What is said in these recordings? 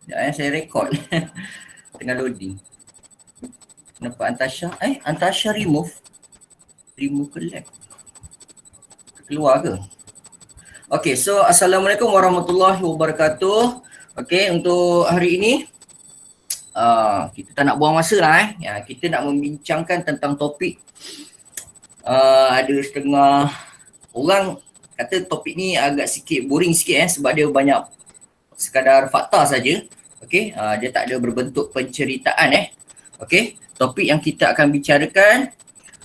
Saya rekod. Tengah loading. Nampak Antasha? Antasha remove. Remove ke lab? Keluar ke? Okay, so Assalamualaikum warahmatullahi wabarakatuh. Okay, untuk hari ini kita tak nak buang masa lah kita nak membincangkan tentang topik ada setengah orang kata topik ni agak sikit boring sikit sebab dia banyak sekadar fakta saja. Okey, dia tak ada berbentuk penceritaan Okey, topik yang kita akan bicarakan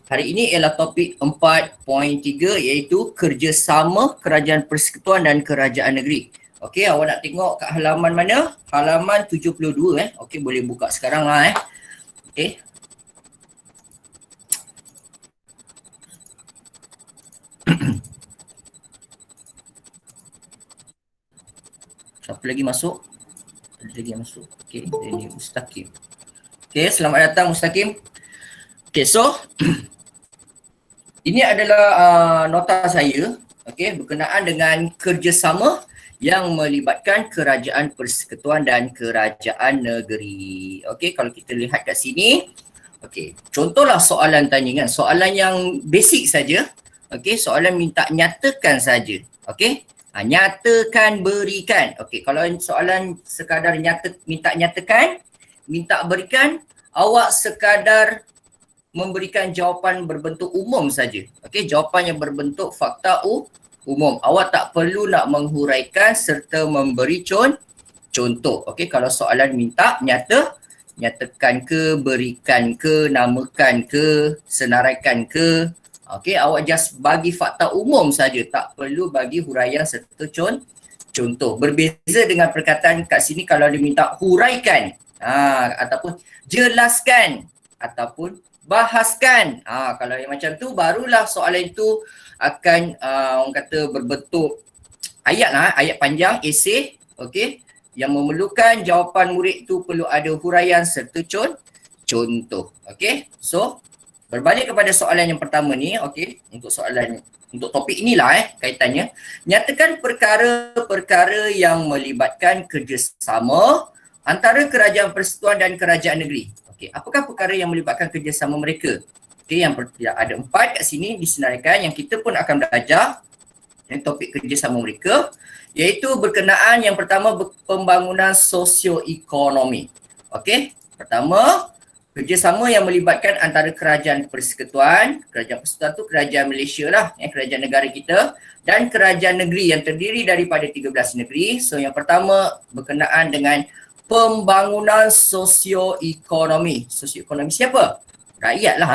hari ini ialah topik 4.3 iaitu kerjasama kerajaan persekutuan dan kerajaan negeri. Okey, awak nak tengok kat halaman mana? Halaman 72 Okey, boleh buka sekarang lah Okey. Siapa lagi masuk? Ada lagi yang masuk. Okey, ini Mustaqim. Okey, selamat datang Mustaqim. Okey, so ini adalah nota saya berkenaan dengan kerjasama yang melibatkan kerajaan persekutuan dan kerajaan negeri. Okey, kalau kita lihat kat sini, okey, contohlah soalan tanya kan, soalan yang basic saja. Okey, soalan minta nyatakan saja. Okey, nyatakan, berikan. Okey, kalau soalan sekadar minta nyatakan, minta berikan, awak sekadar memberikan jawapan berbentuk umum saja. Okey, jawapan yang berbentuk fakta umum. Awak tak perlu nak menghuraikan serta memberi contoh. Okey, kalau soalan minta nyatakan ke, berikan ke, namakan ke, senaraikan ke. Okey, awak just bagi fakta umum saja, tak perlu bagi huraian serta contoh. Berbeza dengan perkataan kat sini kalau dia minta huraikan ataupun jelaskan ataupun bahaskan. Kalau yang macam tu barulah soalan itu akan orang kata berbentuk ayat lah, ayat panjang, esei, okey, yang memerlukan jawapan murid tu perlu ada huraian serta contoh. Okey, so berbalik kepada soalan yang pertama ni, okey, untuk topik inilah kaitannya, nyatakan perkara-perkara yang melibatkan kerjasama antara kerajaan persekutuan dan kerajaan negeri. Okey, apakah perkara yang melibatkan kerjasama mereka? Okey, yang ada 4 kat sini disenaraikan yang kita pun akan belajar topik kerjasama mereka, iaitu berkenaan yang pertama pembangunan sosioekonomi. Okey, pertama kerjasama yang melibatkan antara kerajaan persekutuan tu kerajaan Malaysia lah, kerajaan negara kita, dan kerajaan negeri yang terdiri daripada 13 negeri. So yang pertama berkenaan dengan pembangunan sosioekonomi. Sosioekonomi siapa? Rakyat lah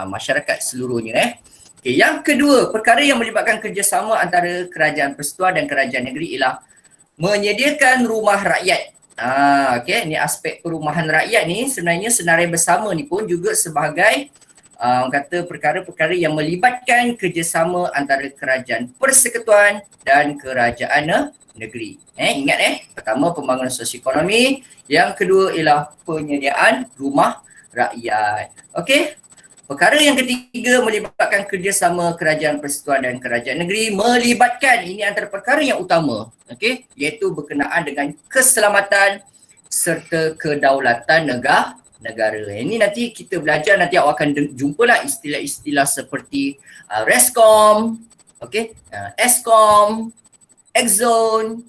masyarakat seluruhnya Okay, yang kedua, perkara yang melibatkan kerjasama antara kerajaan persekutuan dan kerajaan negeri ialah menyediakan rumah rakyat. Okay, ni aspek perumahan rakyat ni sebenarnya senarai bersama ni pun juga sebagai kata perkara-perkara yang melibatkan kerjasama antara kerajaan persekutuan dan kerajaan negeri. Ingat pertama pembangunan sosioekonomi, yang kedua ialah penyediaan rumah rakyat. Okey. Perkara yang ketiga melibatkan kerjasama kerajaan persekutuan dan kerajaan negeri, melibatkan ini antara perkara yang utama, okey, iaitu berkenaan dengan keselamatan serta kedaulatan negara. Ini nanti kita belajar, nanti awak akan jumpalah istilah-istilah seperti Rescom, okey, Eskom, Exxon.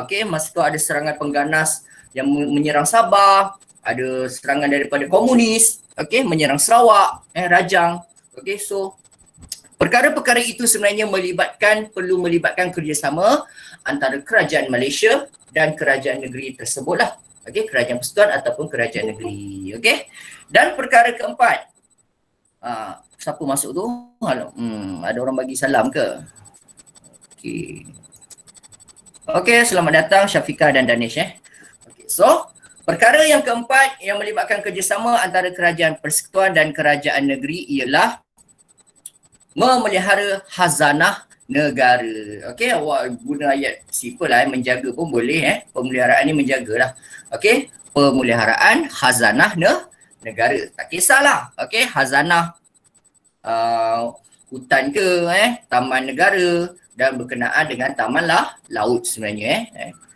Okey, masa tu ada serangan pengganas yang menyerang Sabah, ada serangan daripada komunis, okey, menyerang Sarawak, Rajang. Okey, so perkara-perkara itu sebenarnya perlu melibatkan kerjasama antara kerajaan Malaysia dan kerajaan negeri tersebutlah. Okey, kerajaan persekutuan ataupun kerajaan negeri. Okey. Dan perkara keempat. Siapa masuk tu? Ada orang bagi salam ke? Okey. Okey, selamat datang Syafiqah dan Danish Okey, so perkara yang keempat yang melibatkan kerjasama antara kerajaan persekutuan dan kerajaan negeri ialah memelihara khazanah negara. Okey, awak guna ayat simple lah, menjaga pun boleh pemeliharaan ni menjagalah. Okey, pemeliharaan khazanah negara. Tak kisahlah. Okey, khazanah hutan ke, taman negara dan berkenaan dengan taman laut sebenarnya.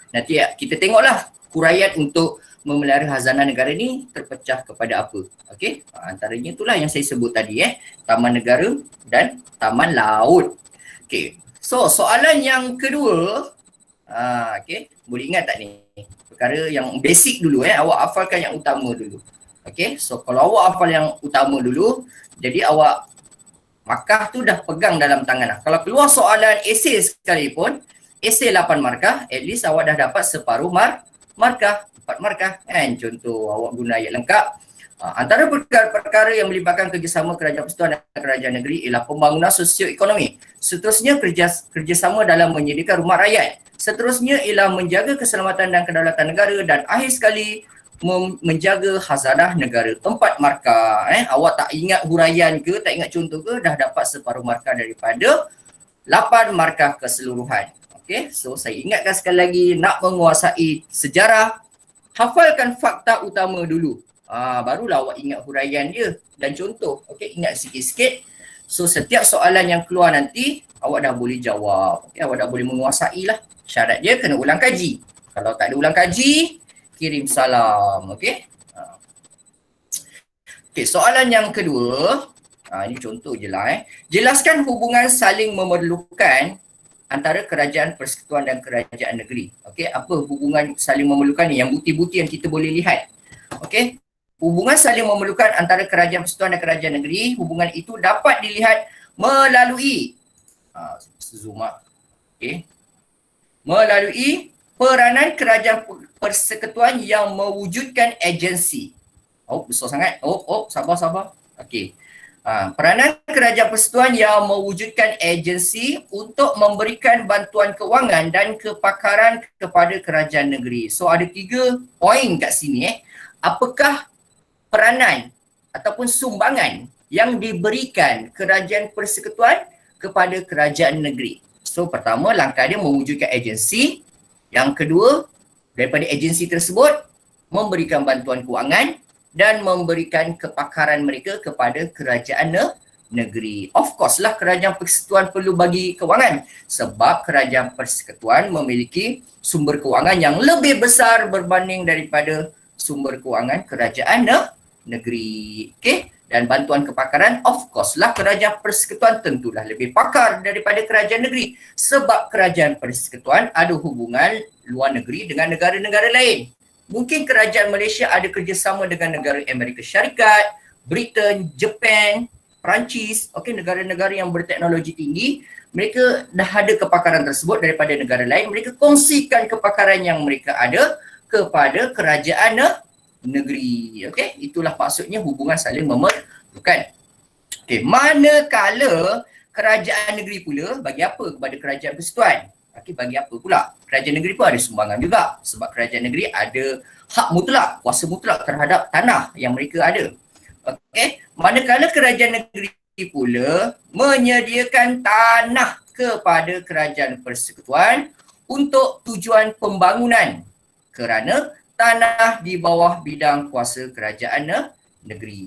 Nanti kita tengoklah huraian untuk memelihara khazanah negara ni terpecah kepada apa. Okey, antaranya itulah yang saya sebut tadi, taman negara dan taman laut. Okey, so soalan yang kedua, okey, boleh ingat tak ni? Perkara yang basic dulu, awak hafalkan yang utama dulu. Okey, so kalau awak hafal yang utama dulu, jadi awak markah tu dah pegang dalam tangan lah. Kalau keluar soalan esei sekalipun, esei 8 markah, at least awak dah dapat separuh markah, 4 markah kan. Contoh awak guna ayat lengkap. Antara perkara-perkara yang melibatkan kerjasama kerajaan persekutuan dan kerajaan negeri ialah pembangunan sosioekonomi. Seterusnya kerjasama dalam menyediakan rumah rakyat. Seterusnya ialah menjaga keselamatan dan kedaulatan negara, dan akhir sekali menjaga khazanah negara. 4 markah. Awak tak ingat huraian ke, tak ingat contoh ke, dah dapat separuh markah daripada 8 markah keseluruhan. Okay, so saya ingatkan sekali lagi, nak menguasai sejarah, hafalkan fakta utama dulu. Barulah awak ingat huraian dia dan contoh. Okay, ingat sikit-sikit. So setiap soalan yang keluar nanti, awak dah boleh jawab. Okay, awak dah boleh menguasai lah. Syarat dia kena ulang kaji. Kalau tak ada ulang kaji, kirim salam. Okey. Okey, soalan yang kedua. Ini contoh je lah. Jelaskan hubungan saling memerlukan antara kerajaan persekutuan dan kerajaan negeri. Okey, apa hubungan saling memerlukan ni? Yang bukti-bukti yang kita boleh lihat. Okey. Hubungan saling memerlukan antara kerajaan persekutuan dan kerajaan negeri, hubungan itu dapat dilihat melalui zoom up. Okey. Melalui peranan kerajaan persekutuan yang mewujudkan agensi. Besar sangat. Sabar. Okey. Peranan kerajaan persekutuan yang mewujudkan agensi untuk memberikan bantuan kewangan dan kepakaran kepada kerajaan negeri. So ada 3 poin kat sini. Apakah peranan ataupun sumbangan yang diberikan kerajaan persekutuan kepada kerajaan negeri? So pertama, langkah dia mewujudkan agensi. Yang kedua, daripada agensi tersebut memberikan bantuan kewangan dan memberikan kepakaran mereka kepada kerajaan negeri. Of course lah kerajaan persekutuan perlu bagi kewangan sebab kerajaan persekutuan memiliki sumber kewangan yang lebih besar berbanding daripada sumber kewangan kerajaan negeri. Okay? Dan bantuan kepakaran, of course lah kerajaan persekutuan tentulah lebih pakar daripada kerajaan negeri sebab kerajaan persekutuan ada hubungan luar negeri dengan negara-negara lain. Mungkin kerajaan Malaysia ada kerjasama dengan negara Amerika Syarikat, Britain, Japan, Perancis, negara-negara yang berteknologi tinggi. Mereka dah ada kepakaran tersebut daripada negara lain. Mereka kongsikan kepakaran yang mereka ada kepada kerajaan negeri. Okey, itulah maksudnya hubungan saling memerlukan. Okey, manakala kerajaan negeri pula bagi apa kepada kerajaan persekutuan? Okey, bagi apa pula? Kerajaan negeri pun ada sumbangan juga sebab kerajaan negeri ada hak mutlak, kuasa mutlak terhadap tanah yang mereka ada. Okey, manakala kerajaan negeri pula menyediakan tanah kepada kerajaan persekutuan untuk tujuan pembangunan kerana tanah di bawah bidang kuasa kerajaan negeri.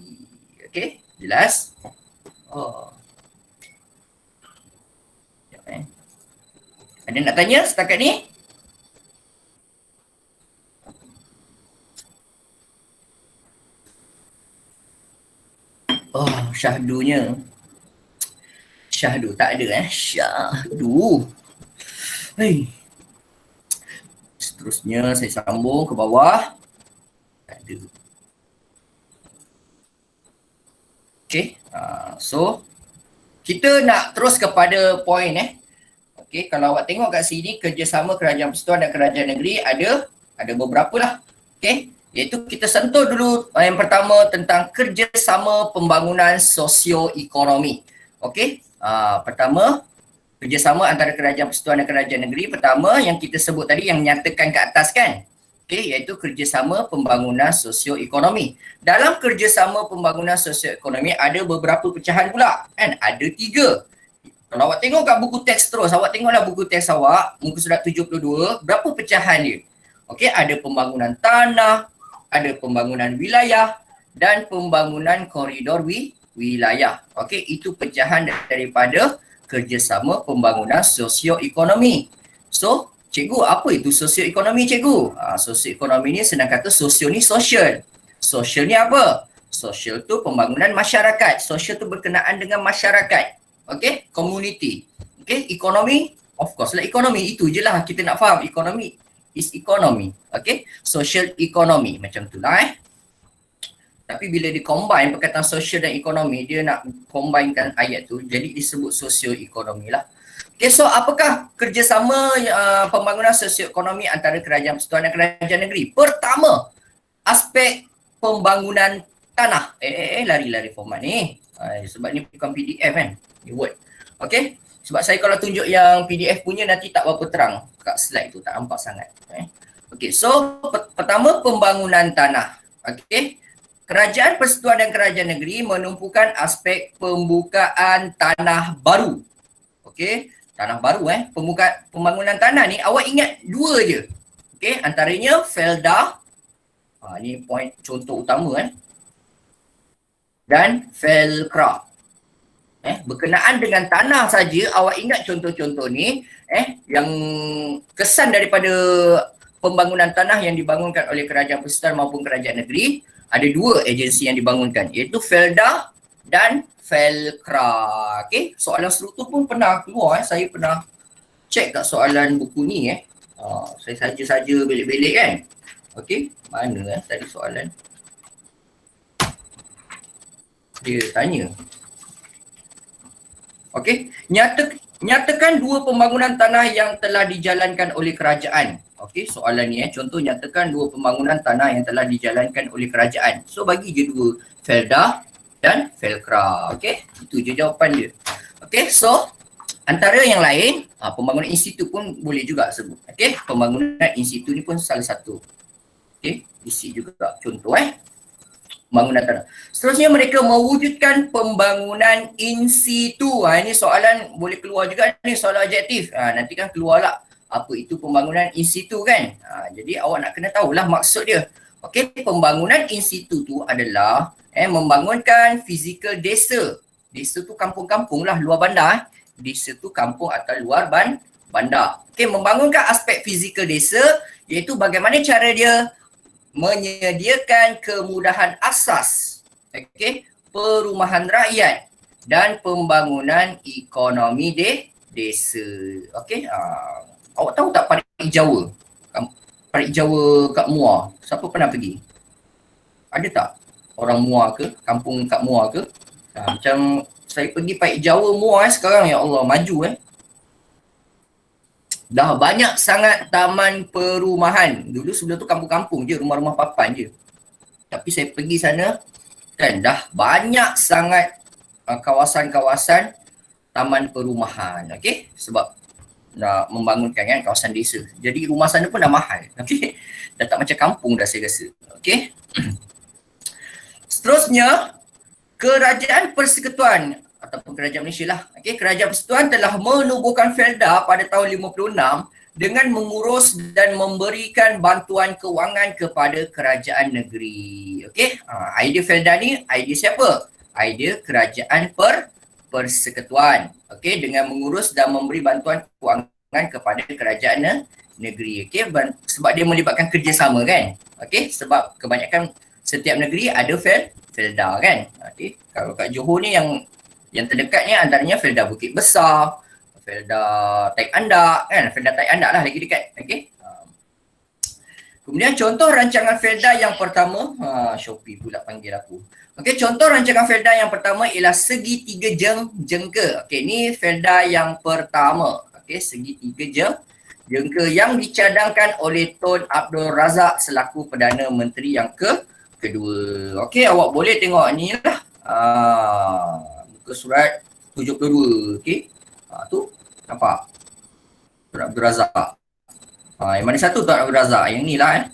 Okey, jelas? Ada nak tanya setakat ni? Syahdunya. Syahdu tak ada Syahdu. Hei. Seterusnya saya sambung ke bawah. Tak ada. Okay. So kita nak terus kepada poin Okay, kalau awak tengok kat sini kerjasama kerajaan persekutuan dan kerajaan negeri ada beberapa lah. Okay, iaitu kita sentuh dulu yang pertama tentang kerjasama pembangunan sosioekonomi. Okay, pertama kerjasama antara kerajaan persekutuan dan kerajaan negeri. Pertama yang kita sebut tadi yang nyatakan ke atas kan. Okey, iaitu kerjasama pembangunan sosioekonomi. Dalam kerjasama pembangunan sosioekonomi ada beberapa pecahan pula kan. Ada 3. Kalau awak tengok kat buku teks terus, awak tengoklah buku teks awak, muka surat 72, berapa pecahan dia? Okey, ada pembangunan tanah, ada pembangunan wilayah dan pembangunan koridor wilayah. Okey, itu pecahan daripada kerjasama pembangunan sosioekonomi. So, Cikgu, apa itu sosioekonomi cikgu? Sosioekonomi ni senang kata sosio ni social. Social ni apa? Social tu pembangunan masyarakat. Social tu berkenaan dengan masyarakat. Okay? Community. Okay? Ekonomi, of course lah ekonomi. Itu je lah kita nak faham. Ekonomi is economy. Okay? Social economy. Macam tu lah Tapi bila di combine perkataan social dan ekonomi, dia nak combinekan ayat tu, jadi disebut sosioekonomi lah. Okay, so apakah kerjasama pembangunan sosioekonomi antara kerajaan persekutuan dan kerajaan negeri? Pertama, aspek pembangunan tanah. Lari-lari format ni. Sebab ni bukan PDF kan, ni Word. Okay, sebab saya kalau tunjuk yang PDF punya nanti tak berapa terang kat slide tu, tak nampak sangat. Okay, so pertama pembangunan tanah. Okay, kerajaan persekutuan dan kerajaan negeri menumpukan aspek pembukaan tanah baru. Okay, tanah baru pembangunan tanah ni awak ingat dua je. Okay, antaranya Felda, ni point contoh utama dan Felkra. Berkenaan dengan tanah saja awak ingat contoh-contoh ni yang kesan daripada pembangunan tanah yang dibangunkan oleh kerajaan persekutuan maupun kerajaan negeri, ada dua agensi yang dibangunkan, iaitu Felda dan Felkra. Okay, soalan struktur pun pernah keluar. Saya pernah cek kat soalan buku ni saya saja-saja belik-belik kan. Okay, mana tadi soalan dia tanya. Okay, nyatakan dua pembangunan tanah yang telah dijalankan oleh kerajaan. Okay, soalan ni contoh nyatakan dua pembangunan tanah yang telah dijalankan oleh kerajaan. So bagi je dua, Felda dan Felkra. Okay, itu je jawapan dia. Okay, so antara yang lain, pembangunan institut pun boleh juga sebut. Okay, pembangunan institut ni pun salah satu. Okay, isi juga contoh pembangunan tanah. Seterusnya mereka mewujudkan pembangunan in situ. Ini soalan boleh keluar juga ni, soalan objektif. Nanti kan keluarlah apa itu pembangunan in situ kan. Jadi awak nak kena tahulah maksud dia. Okey, pembangunan in situ tu adalah membangunkan fizikal desa. Desa tu kampung-kampung lah, luar bandar. Desa tu kampung atau luar bandar. Okey, membangunkan aspek fizikal desa, iaitu bagaimana cara dia menyediakan kemudahan asas, perumahan rakyat dan pembangunan ekonomi desa. Okey, awak tahu tak Parit Jawa? Parit Jawa kat Muar, siapa pernah pergi? Ada tak orang Muar ke? Kampung kat Muar ke? Macam saya pergi Parit Jawa Muar sekarang, ya Allah, maju dah banyak sangat taman perumahan. Dulu sebelum tu kampung-kampung je, rumah-rumah papan je. Tapi saya pergi sana kan dah banyak sangat kawasan-kawasan taman perumahan. Okey, sebab nak membangunkan kan kawasan desa. Jadi rumah sana pun dah mahal. Okey, dah tak macam kampung dah saya rasa. Okey. Seterusnya, kerajaan persekutuan ataupun kerajaan Malaysia lah. Okey, kerajaan persekutuan telah menubuhkan Felda pada tahun 56 dengan mengurus dan memberikan bantuan kewangan kepada kerajaan negeri. Okey, idea Felda ni idea siapa? Idea kerajaan persekutuan. Okey, dengan mengurus dan memberi bantuan kewangan kepada kerajaan negeri. Okey, sebab dia melibatkan kerjasama kan. Okey, sebab kebanyakan setiap negeri ada Felda kan. Okey, kalau kat Johor ni yang terdekatnya antaranya Felda Bukit Besar, Felda Taik Andak kan, Felda Taik Andak lah lagi dekat. Okey. Kemudian contoh rancangan Felda yang pertama, Shopee pula panggil aku. Okey, contoh rancangan Felda yang pertama ialah segitiga jengka. Okey, ni Felda yang pertama. Okey, segitiga jengka yang dicadangkan oleh Tun Abdul Razak selaku Perdana Menteri yang kedua. Okey, awak boleh tengok ni lah. Ke surat 72. Okey. Tu nampak? Tun Abdul Razak. Yang mana satu Tun Abdul Razak? Yang ni lah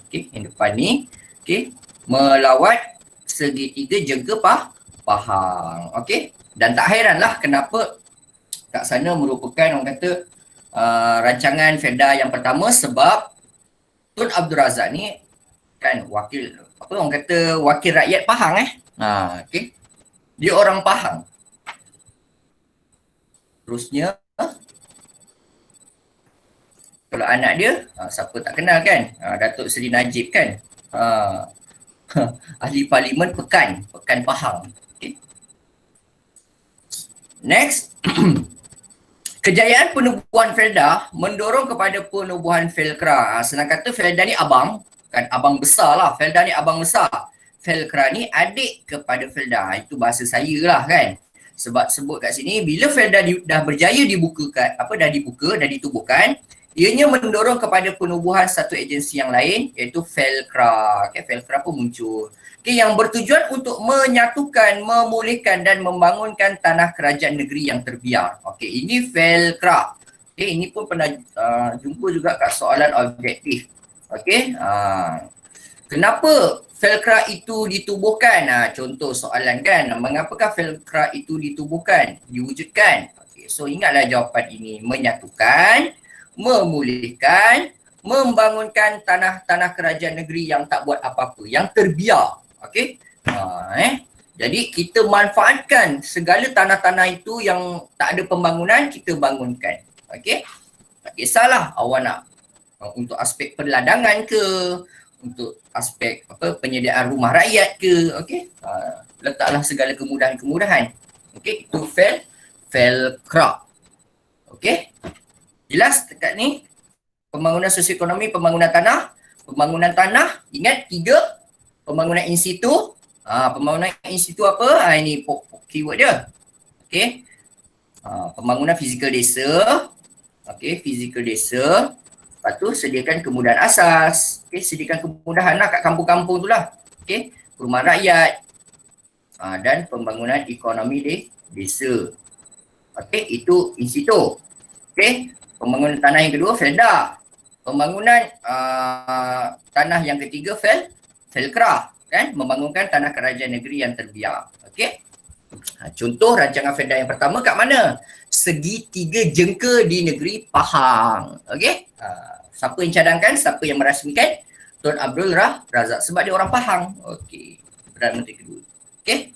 okey, yang depan ni. Okey. Melawat segitiga jengka Pahang. Okey. Dan tak heranlah kenapa kat sana merupakan orang kata rancangan Felda yang pertama, sebab Tun Abdul Razak ni kan wakil orang kata wakil rakyat Pahang okey. Dia orang Pahang. Terusnya Kalau anak dia, siapa tak kenal kan? Datuk Seri Najib kan? Ahli Parlimen Pekan Pahang. Okay. Next. Kejayaan penubuhan Felda mendorong kepada penubuhan Felkra. Senang kata Felda ni abang, kan abang besar lah. Felda ni abang besar. Felkra ni adik kepada Felda. Itu bahasa saya lah kan. Sebab sebut kat sini, bila Felda dah berjaya dah ditubuhkan, ianya mendorong kepada penubuhan satu agensi yang lain, iaitu Felkra. Okay, Felkra pun muncul. Okay, yang bertujuan untuk menyatukan, memulihkan dan membangunkan tanah kerajaan negeri yang terbiar. Okay, ini Felkra. Okay, ini pun pernah jumpa juga kat soalan objektif. Okay, kenapa Felkra itu ditubuhkan? Contoh soalan kan, mengapakah Felkra itu ditubuhkan, diwujudkan? Okay, so ingatlah jawapan ini, menyatukan, memulihkan, membangunkan tanah-tanah kerajaan negeri yang tak buat apa-apa, yang terbiar. Okey. Jadi kita manfaatkan segala tanah-tanah itu yang tak ada pembangunan, kita bangunkan. Okey. Tak kisahlah awak nak untuk aspek perladangan ke, untuk aspek penyediaan rumah rakyat ke, okey. Letaklah segala kemudahan-kemudahan. Okey, itu Felkra. Okey. Jelas dekat ni? Pembangunan sosioekonomi, pembangunan tanah, ingat 3. Pembangunan in situ. Pembangunan in situ apa? Ini keyword dia. Okey. Pembangunan fizikal desa. Okey, fizikal desa. Lepas tu sediakan kemudahan asas. Okey, sediakan kemudahan lah kat kampung-kampung tu lah. Okey, rumah rakyat. Dan pembangunan ekonomi desa. Okey, itu in situ. Okey, pembangunan tanah yang kedua, Felda. Pembangunan tanah yang ketiga, Felkra, kan, membangunkan tanah kerajaan negeri yang terbiar. Okey. Contoh rancangan Felda yang pertama kat mana? Segitiga jengka di negeri Pahang. Okey. Siapa yang cadangkan? Siapa yang merasmikan? Tun Abdul Razak, sebab dia orang Pahang. Okey. Perdana Menteri kedua. Okey.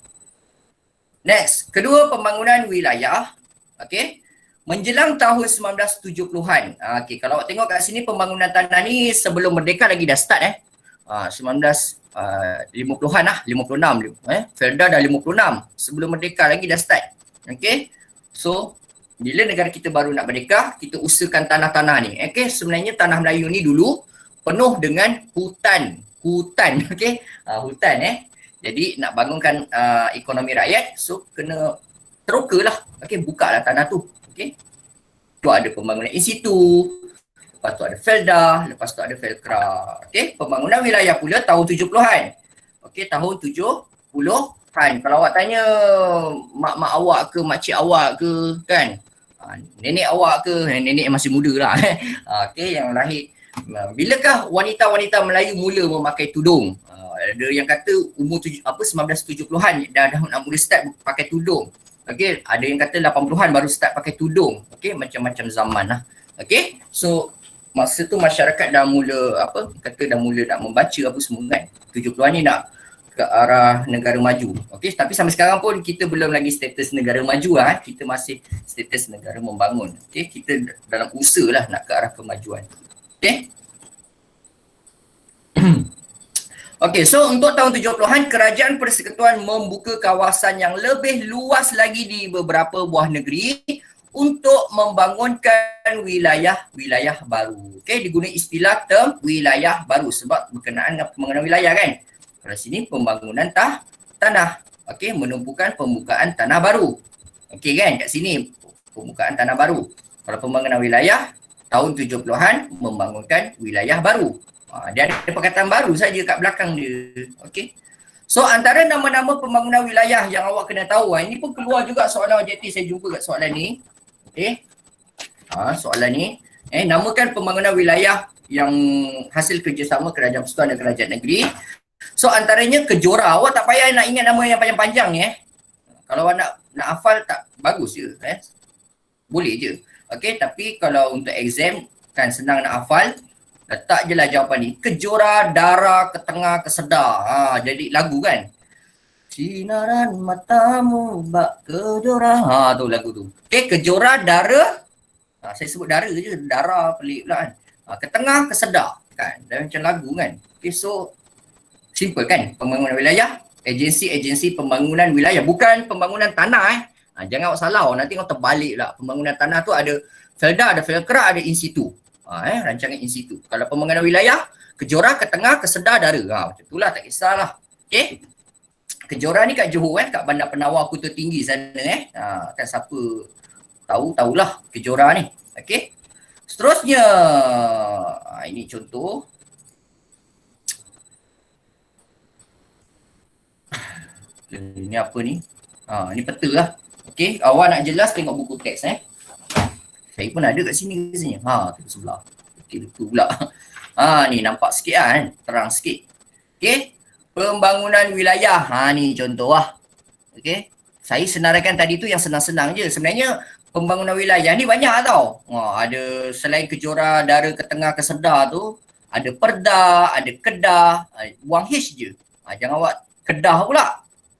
Next, kedua, pembangunan wilayah. Okey. Menjelang tahun 1970-an. Okey, kalau awak tengok kat sini pembangunan tanah ni sebelum merdeka lagi dah start 1950-an lah, 56. Felda dah 56. Sebelum merdeka lagi dah start. Okay. So, bila negara kita baru nak merdeka, kita usahakan tanah-tanah ni. Okay. Sebenarnya tanah Melayu ni dulu penuh dengan hutan. Okay. Hutan Jadi nak bangunkan ekonomi rakyat, so kena teroka lah. Okay. Buka lah tanah tu. Okay. Tu ada pembangunan in situ. Lepas tu ada Felda, lepas tu ada Felkra. Okey, pembangunan wilayah pula tahun 70-an. Okey, tahun 70-an. Kalau awak tanya mak-mak awak ke, makcik awak ke, kan? Nenek awak ke, nenek masih muda lah. Okey, yang lahir. Bilakah wanita-wanita Melayu mula memakai tudung? Ada yang kata umur 1970-an dah nak mula start pakai tudung. Okey, ada yang kata 80-an baru start pakai tudung. Okey, macam-macam zaman lah. Okey, so masa tu masyarakat dah mula dah mula nak membaca apa semua kan. 70-an ni nak ke arah negara maju. Okey, tapi sampai sekarang pun kita belum lagi status negara maju lah. Kita masih status negara membangun. Okey, kita dalam usaha lah nak ke arah kemajuan. Okey. Okey, so untuk tahun 70-an Kerajaan Persekutuan membuka kawasan yang lebih luas lagi di beberapa buah negeri untuk membangunkan wilayah-wilayah baru. Okey, digunakan istilah term wilayah baru sebab berkenaan dengan pembangunan wilayah kan. Kalau sini pembangunan tanah. Okey, menumpukan pembukaan tanah baru. Okey kan, kat sini pembukaan tanah baru. Kalau pembangunan wilayah tahun 70-an membangunkan wilayah baru. Dia ada perkataan baru saja kat belakang dia. Okey. So antara nama-nama pembangunan wilayah yang awak kena tahu, ini pun keluar juga soalan objektif, saya jumpa kat soalan ni. Okey. Soalan ni, namakan pembangunan wilayah yang hasil kerjasama Kerajaan Persekutuan dan Kerajaan Negeri. So antaranya Kejora. Awak tak payah nak ingat nama yang panjang-panjang ni Kalau awak nak hafal tak bagus je boleh je. Okey, tapi kalau untuk exam kan senang nak hafal, letak je lah jawapan ni. Kejora, dara, ketengah, kesedar. Jadi lagu kan. Sinaran matamu bak kejora. Tu lagu tu. Okey, Kejora, dara. Saya sebut dara je. Dara pelik pula kan. ke tengah, ke sedar kan. Dan macam lagu kan. Okay, so simple kan pembangunan wilayah, agensi pembangunan wilayah, bukan pembangunan tanah jangan awak salah, nanti kau terbalik lah. Pembangunan tanah tu ada Felda, ada Felkra, ada in situ. Rancangan in situ. Kalau pembangunan wilayah, Kejora, ke tengah, ke sedar, dara. Macam itulah, tak kisahlah. Okay. Kejora ni kat Johor kat Bandar Penawar Kota Tinggi sana kan siapa tahulah Kejora ni. Okay. Seterusnya, ini contoh. Ini apa ni? Ni peta lah. Okay, awak nak jelas tengok buku teks Saya pun ada kat sini rasanya. Tengok sebelah. Okay, betul pula. Ni nampak sikit kan? Terang sikit. Okay, pembangunan wilayah. Ni contoh lah. Okay, saya senaraikan tadi tu yang senang-senang je. Sebenarnya pembangunan wilayah ni banyak tau. Ada selain Kejora, Dara, ke tengah, ke sedar tu, ada Perda, ada Kedah, buang H je. Jangan awak Kedah pula.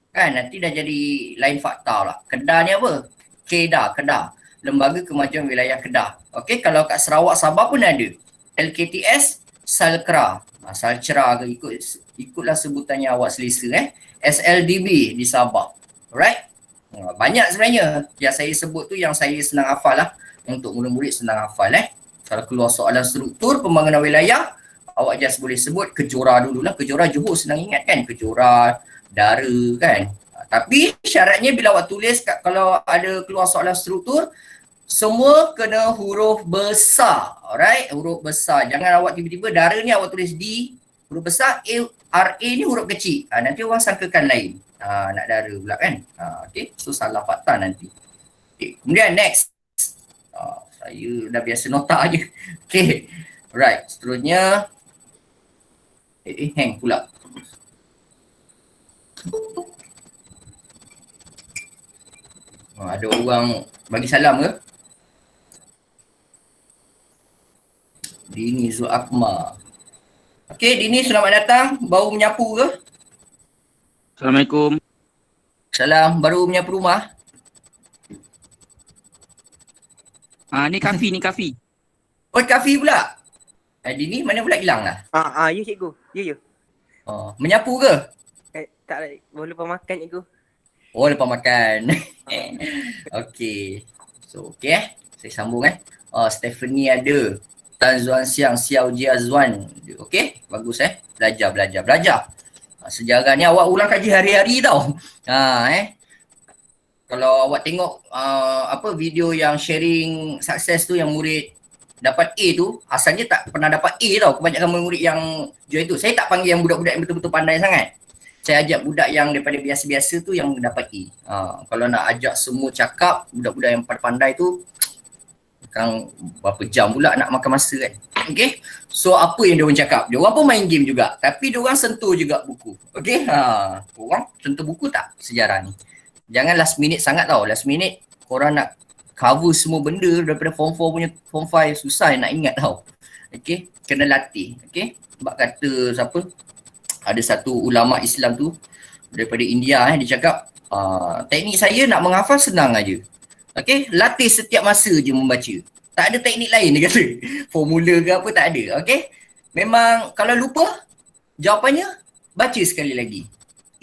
Kan nanti dah jadi lain fakta lah. Kedah ni apa? Kedah. Lembaga Kemajuan Wilayah Kedah. Okey, kalau kat Sarawak, Sabah pun ada. LKTS, Salkra. Salcera ke ikutlah sebutannya awak selesa SLDB di Sabah. Alright? Banyak sebenarnya yang saya sebut tu yang saya senang hafal lah. Untuk murid-murid senang hafal Kalau keluar soalan struktur pembangunan wilayah, awak just boleh sebut Kejora dululah. Kejora Johor senang ingat kan? Kejora, Dara kan. Tapi syaratnya bila awak tulis kalau ada keluar soalan struktur, semua kena huruf besar. Alright, huruf besar. Jangan awak tiba-tiba Dara ni awak tulis D huruf besar, RA ni huruf kecil. Nanti orang sangkakan lain. Nak Dara pula kan. Okay, so salah fakta nanti. Okay. Kemudian next. Saya dah biasa nota je. Okay, alright, seterusnya hang pula. Ada orang bagi salam ke? Dini Zul Akmal. Okey, Dini selamat datang. Baru menyapu ke? Assalamualaikum. Salam, baru menyapu rumah? Ni Kafi. Oh, Kafi pula? Dini mana pula hilang lah? Ya cikgu. Ya. Menyapu ke? Tak lah. Boleh lupa makan cikgu. Oh, lepas makan. Okey. So, okey saya sambung Stephanie ada. Tan Zuan Siang, Xiao Jia Zuan. Okey, bagus Belajar. Sejarah ni awak ulang kaji hari-hari tau. Kalau awak tengok video yang sharing sukses tu yang murid dapat A tu, asalnya tak pernah dapat A tau. Kebanyakan murid yang join tu. Saya tak panggil yang budak-budak yang betul-betul pandai sangat. Saya ajak budak yang daripada biasa-biasa tu yang dapat A. Kalau nak ajak semua cakap, budak-budak yang pandai tu kan berapa jam pula nak makan masa kan. Okay, so apa yang diorang cakap? Diorang pun main game juga, tapi diorang sentuh juga buku. Okay, korang sentuh buku tak sejarah ni? Jangan last minute sangat tau. Last minute korang nak cover semua benda daripada form 4 punya form 5, susah nak ingat tau. Okay, kena latih. Okay, sebab kata siapa, ada satu ulama Islam tu daripada India dia cakap teknik saya nak menghafal senang aja. Okey, latih setiap masa je membaca. Tak ada teknik lain dia kata. Formula ke apa tak ada. Okey. Memang kalau lupa jawapannya baca sekali lagi.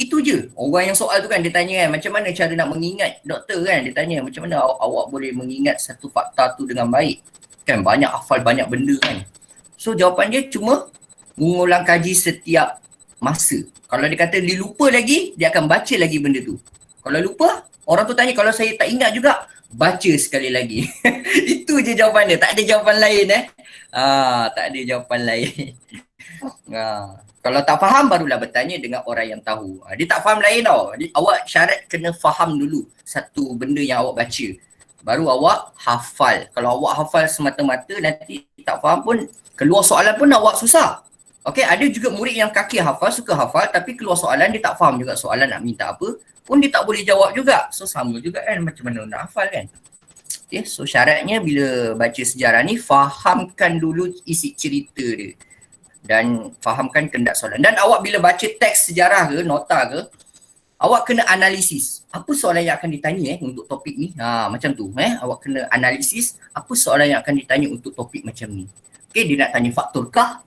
Itu je. Orang yang soal tu kan dia tanya kan macam mana cara nak mengingat, doktor kan dia tanya macam mana awak boleh mengingat satu fakta tu dengan baik. Kan banyak hafal banyak benda kan. So jawapan dia cuma mengulang kaji setiap masa. Kalau dia kata dia lupa lagi, dia akan baca lagi benda tu. Kalau lupa, orang tu tanya kalau saya tak ingat juga, baca sekali lagi. Itu je jawapan dia. Tak ada jawapan lain tak ada jawapan lain. Kalau tak faham barulah bertanya dengan orang yang tahu. Dia tak faham lain tau. Awak syarat kena faham dulu satu benda yang awak baca. Baru awak hafal. Kalau awak hafal semata-mata nanti tak faham pun, keluar soalan pun awak susah. Okey, ada juga murid yang kaki hafal, suka hafal tapi keluar soalan dia tak faham juga soalan nak minta apa. Pun dia tak boleh jawab juga. So sama juga kan macam mana nak hafal kan. Okay, so syaratnya bila baca sejarah ni fahamkan dulu isi cerita dia. Dan fahamkan kendak soalan. Dan awak bila baca teks sejarah ke, nota ke, awak kena analisis. Apa soalan yang akan ditanya untuk topik ni? Macam tu. Awak kena analisis apa soalan yang akan ditanya untuk topik macam ni. Okay, dia nak tanya faktorkah,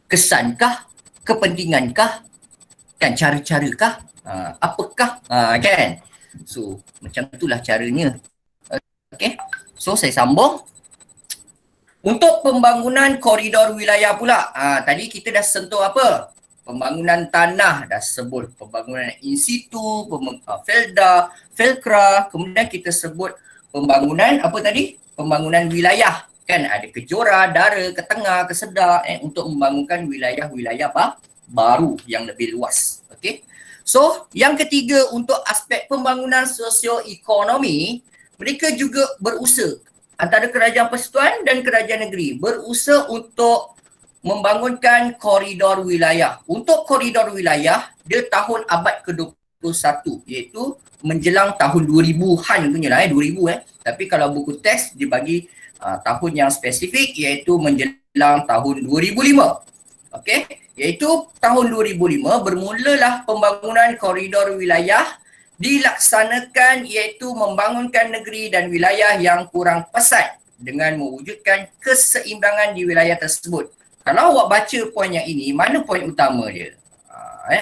kesankah, kepentingankah, kan cara-carakah, apakah, kan. So macam itulah caranya. Okay, so saya sambung. Untuk pembangunan koridor wilayah pula, tadi kita dah sentuh apa? Pembangunan tanah dah sebut, pembangunan in situ, Felda, Felkra, kemudian kita sebut pembangunan apa tadi? Pembangunan wilayah, kan ada ke Johor, Dara, ke Tengah, ke Sedar, untuk membangunkan wilayah-wilayah baru yang lebih luas. Okey. So, yang ketiga untuk aspek pembangunan sosioekonomi, mereka juga berusaha, antara kerajaan persekutuan dan kerajaan negeri berusaha untuk membangunkan koridor wilayah. Untuk koridor wilayah, dia tahun abad ke-21, iaitu menjelang tahun 2000-an punya lah, 2000 Tapi kalau buku teks dia bagi tahun yang spesifik, iaitu menjelang tahun 2005. Okey, iaitu tahun 2005 bermulalah pembangunan koridor wilayah dilaksanakan, iaitu membangunkan negeri dan wilayah yang kurang pesat dengan mewujudkan keseimbangan di wilayah tersebut. Kalau awak baca poin yang ini, mana poin utama dia?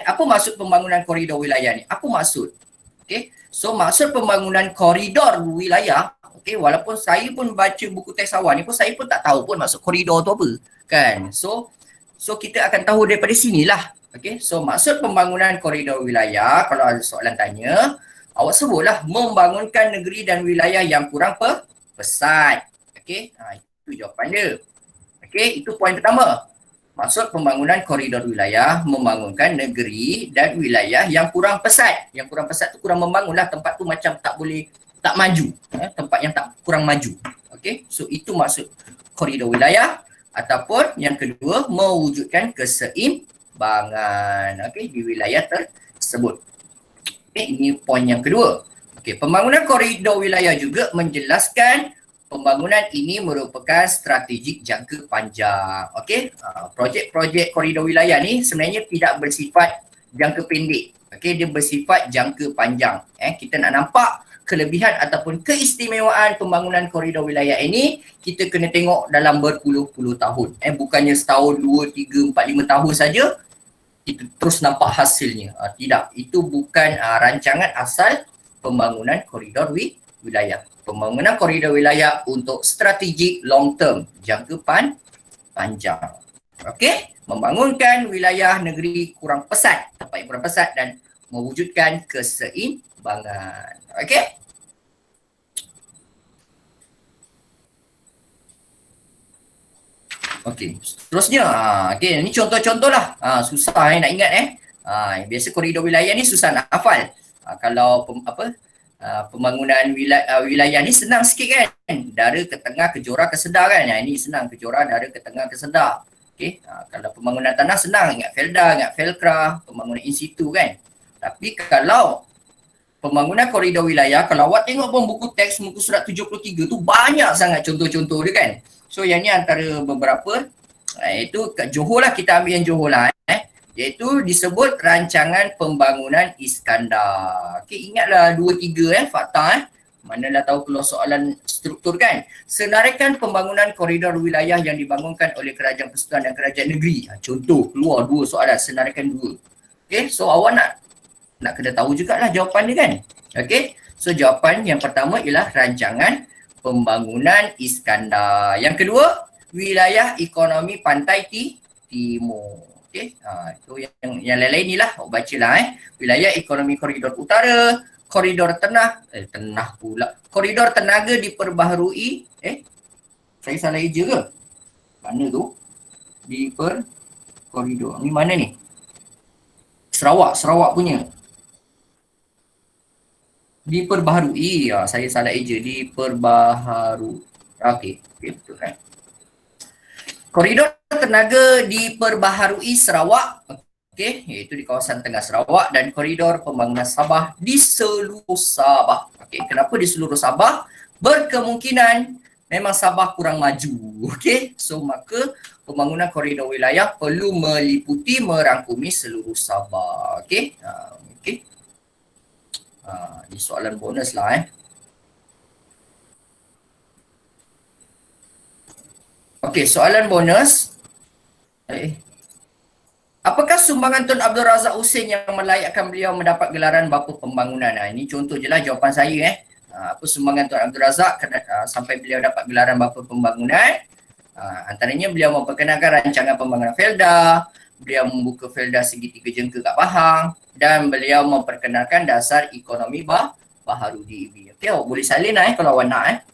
Apa maksud pembangunan koridor wilayah ni? Apa maksud? Okay. So maksud pembangunan koridor wilayah, okay, walaupun saya pun baca buku teks awal ni pun saya pun tak tahu pun maksud koridor tu apa. Kan? So kita akan tahu daripada sinilah. Okay, so maksud pembangunan koridor wilayah, kalau ada soalan tanya, awak sebutlah membangunkan negeri dan wilayah yang kurang pesat. Okay, itu jawapan dia. Okay, itu poin pertama. Maksud pembangunan koridor wilayah, membangunkan negeri dan wilayah yang kurang pesat. Yang kurang pesat tu kurang membangunlah, tempat tu macam tak maju. Tempat yang kurang maju. Okay, so itu maksud koridor wilayah. Ataupun yang kedua, mewujudkan keseimbangan, okay, di wilayah tersebut. Okay, ini poin yang kedua. Okay, pembangunan koridor wilayah juga menjelaskan pembangunan ini merupakan strategik jangka panjang. Okay, projek-projek koridor wilayah ni sebenarnya tidak bersifat jangka pendek. Okay, dia bersifat jangka panjang. Kita nak nampak kelebihan ataupun keistimewaan pembangunan koridor wilayah ini, kita kena tengok dalam berpuluh-puluh tahun. Bukannya setahun, 2, 3, 4, 5 tahun saja kita terus nampak hasilnya. Tidak, itu bukan rancangan asal pembangunan koridor wilayah. Pembangunan koridor wilayah untuk strategik long term, jangka panjang. Okey, membangunkan wilayah negeri kurang pesat, tempat yang kurang pesat dan mewujudkan keseimbangan. Okey. Okey, seterusnya okey, ni contoh-contoh lah. Susah nak ingat biasa koridor wilayah ni susah nak hafal. Kalau pembangunan wilayah ni senang sikit kan. Dara ke Tengah, ke Johor, ke Sedar kan. Ini senang, ke Johor, Dara, ke Tengah, ke Sedar. Okey, kalau pembangunan tanah senang, ingat Felda, ingat Felkra, pembangunan in situ kan. Tapi kalau pembangunan koridor wilayah, kalau awak tengok pun buku teks muka surat 73 tu banyak sangat contoh-contoh dia kan. So yang ni antara beberapa, iaitu kat Johor lah, kita ambil yang Johor lah iaitu disebut rancangan pembangunan Iskandar. Okey, ingatlah 2-3 fakta manalah tahu keluar soalan struktur kan. Senaraikan pembangunan koridor wilayah yang dibangunkan oleh kerajaan persekutuan dan kerajaan negeri. Contoh keluar 2 soalan, senaraikan 2. Okey, so awak nak kena tahu jugalah jawapan dia kan. Okey, so jawapan yang pertama ialah rancangan pembangunan Iskandar. Yang kedua, wilayah ekonomi pantai timur. Okey, itu yang lain-lain ni lah, awak bacalah wilayah ekonomi koridor utara, koridor koridor tenaga diperbaharui. Saya salah eja ke? Mana tu? Koridor ni mana ni? Sarawak punya. Diperbaharui. Saya salah eja, diperbaharui. Okey, betul kan. Koridor tenaga diperbaharui Sarawak, okey, iaitu di kawasan tengah Sarawak, dan koridor pembangunan Sabah di seluruh Sabah. Okey, kenapa di seluruh Sabah? Berkemungkinan memang Sabah kurang maju. Okey, so maka pembangunan koridor wilayah perlu meliputi merangkumi seluruh Sabah. Okey. Okey. Ini soalan bonus lah Okey, soalan bonus. Apakah sumbangan Tun Abdul Razak Husin yang melayakkan beliau mendapat gelaran Bapa Pembangunan? Ini contoh je lah jawapan saya. Apa sumbangan Tun Abdul Razak sampai beliau dapat gelaran Bapa Pembangunan? Antaranya beliau memperkenalkan rancangan pembangunan Felda, beliau membuka Felda segitiga jengka kat Pahang dan beliau memperkenalkan dasar ekonomi baharu di EB. Okey, awak boleh salin lah kalau awak nak.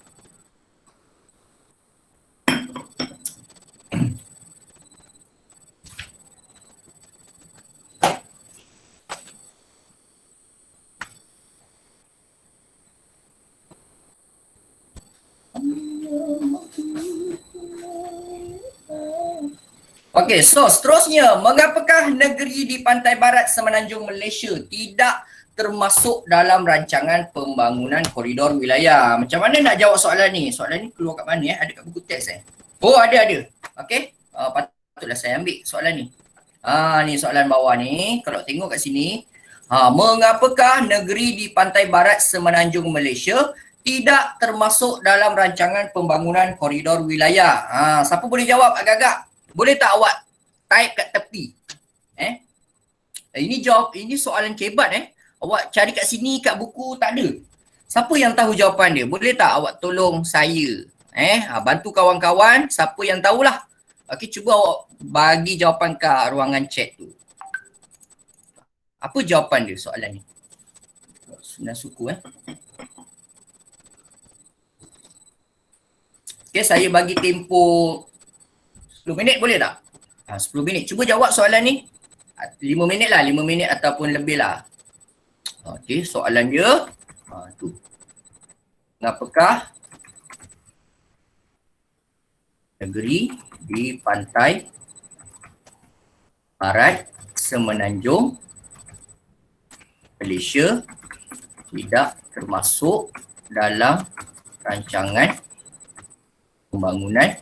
Okey, so seterusnya, mengapakah negeri di pantai barat semenanjung Malaysia tidak termasuk dalam rancangan pembangunan koridor wilayah? Macam mana nak jawab soalan ni? Soalan ni keluar kat mana? Ada kat buku teks Oh, ada. Okey, patutlah saya ambil soalan ni. Ni soalan bawah ni. Kalau tengok kat sini, mengapakah negeri di pantai barat semenanjung Malaysia tidak termasuk dalam rancangan pembangunan koridor wilayah? Siapa boleh jawab agak-agak? Boleh tak awak type kat tepi? Ini soalan kebat Awak cari kat sini kat buku tak ada. Siapa yang tahu jawapan dia? Boleh tak awak tolong saya? Bantu kawan-kawan, siapa yang tahulah. Okey, cuba awak bagi jawapan kat ruangan chat tu. Apa jawapan dia soalan ni? Sunan suku Okey, saya bagi tempoh 10 minit boleh tak? 10 minit. Cuba jawab soalan ni. 5 minit lah. 5 minit ataupun lebih lah. Okey, soalan dia. Tu. Mengapakah negeri di pantai barat semenanjung Malaysia tidak termasuk dalam rancangan pembangunan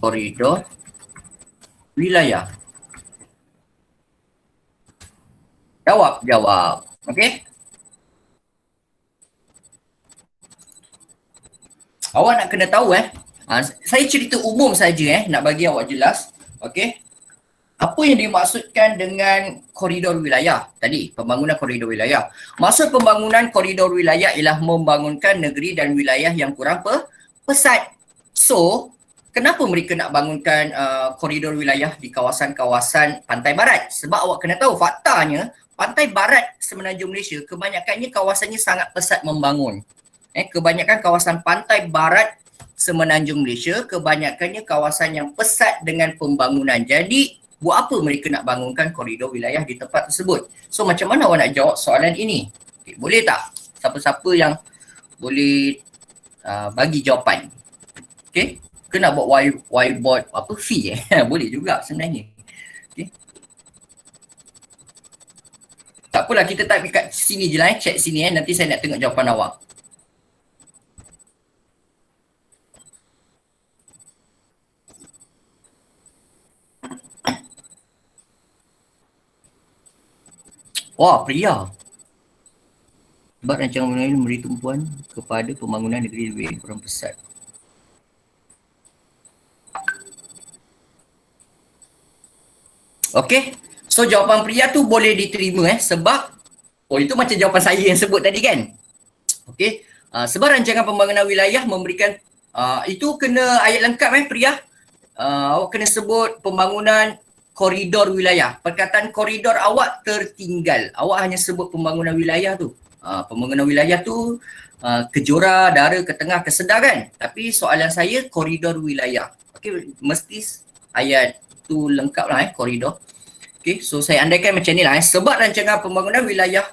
koridor wilayah? Jawab. Okey. Awak nak kena tahu saya cerita umum saja nak bagi awak jelas. Okey. Apa yang dimaksudkan dengan koridor wilayah tadi? Pembangunan koridor wilayah. Maksud pembangunan koridor wilayah ialah membangunkan negeri dan wilayah yang kurang pesat. So, kenapa mereka nak bangunkan koridor wilayah di kawasan-kawasan pantai barat? Sebab awak kena tahu faktanya pantai barat semenanjung Malaysia kebanyakannya kawasannya sangat pesat membangun. Kebanyakan kawasan pantai barat semenanjung Malaysia kebanyakannya kawasan yang pesat dengan pembangunan. Jadi buat apa mereka nak bangunkan koridor wilayah di tempat tersebut? So macam mana awak nak jawab soalan ini? Okay, boleh tak? Siapa-siapa yang boleh bagi jawapan? Okay? Kena buat whiteboard fee boleh juga sebenarnya. Okay. Tak apalah, kita type kat sini je lah chat sini nanti saya nak tengok jawapan awak. Wah, pria. Sebab rancangan pembangunan memberi tumpuan kepada pembangunan negeri lebih kurang pesat. Okey. So jawapan pria tu boleh diterima sebab itu macam jawapan saya yang sebut tadi kan. Okey. Sebab rancangan pembangunan wilayah memberikan itu kena ayat lengkap pria. Awak kena sebut pembangunan koridor wilayah. Perkataan koridor awak tertinggal. Awak hanya sebut pembangunan wilayah tu. Pembangunan wilayah tu ke Johor, Dara, ke Tengah, ke Sedar kan. Tapi soalan saya koridor wilayah. Okey, mesti ayat tu lengkap lah koridor. Okay, so saya andaikan macam ni lah sebab rancangan pembangunan wilayah,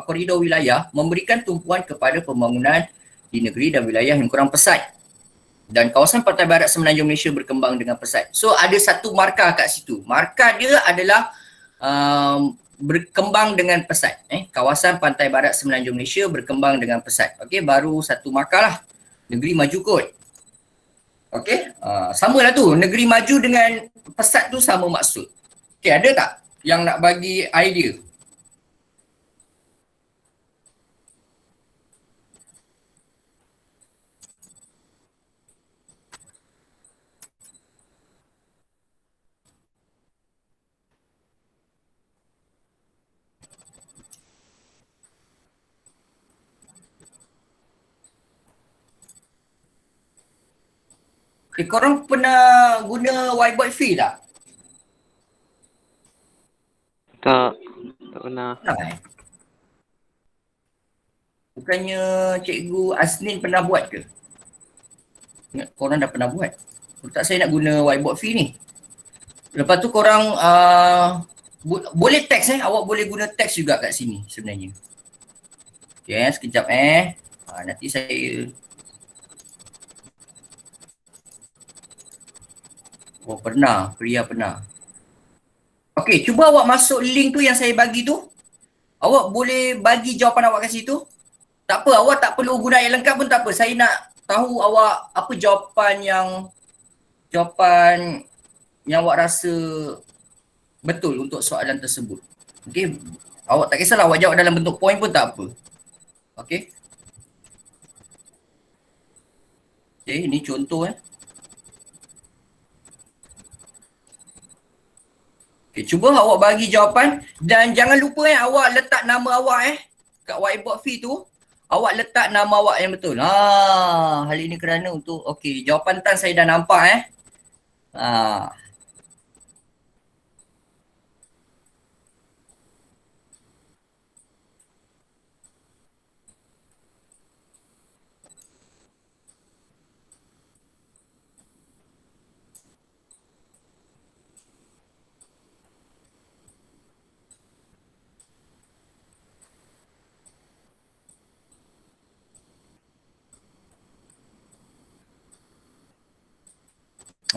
koridor wilayah memberikan tumpuan kepada pembangunan di negeri dan wilayah yang kurang pesat. Dan kawasan pantai barat semenanjung Malaysia berkembang dengan pesat. So ada satu markah kat situ. Markah dia adalah berkembang dengan pesat. Kawasan pantai barat semenanjung Malaysia berkembang dengan pesat. Okay, baru satu markah lah. Negeri maju kot. Okay, samalah tu. Negeri maju dengan pesat tu sama maksud. Okay, ada tak yang nak bagi idea? Korang pernah guna whiteboard free tak? Tak pernah. Pernah Bukannya Cikgu Asnin pernah buat ke? Ingat korang dah pernah buat. Tak saya nak guna whiteboard free ni. Lepas tu korang boleh teks awak boleh guna teks juga kat sini sebenarnya. Okay, sekejap nanti saya pernah, Priya pernah. Okay, cuba awak masuk link tu yang saya bagi tu. Awak boleh bagi jawapan awak kat situ. Tak apa, awak tak perlu guna yang lengkap pun tak apa. Saya nak tahu awak apa jawapan yang awak rasa betul untuk soalan tersebut. Okay, awak tak kisahlah awak jawab dalam bentuk poin pun tak apa. Okay. Okay, ini contoh Okay, cuba awak bagi jawapan dan jangan lupa awak letak nama awak kat whiteboard fee tu. Awak letak nama awak yang betul. Hal ini kerana untuk okey, jawapan tan saya dah nampak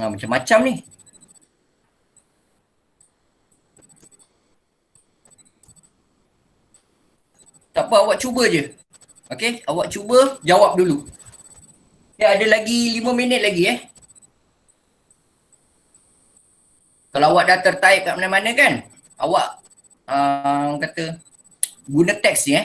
macam-macam ni. Tak apa, awak cuba je. Okey, awak cuba jawab dulu. Ya, ada lagi 5 minit lagi Kalau awak dah tertarik kat mana-mana kan, awak kata guna teks ni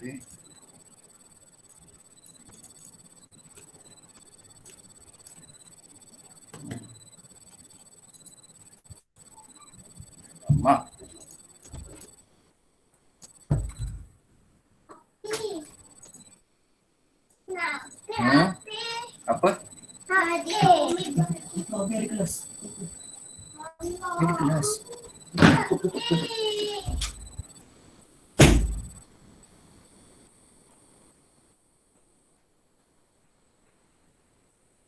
Okay. Mak. Apa? Oh, biar di kelas. Biar di kelas.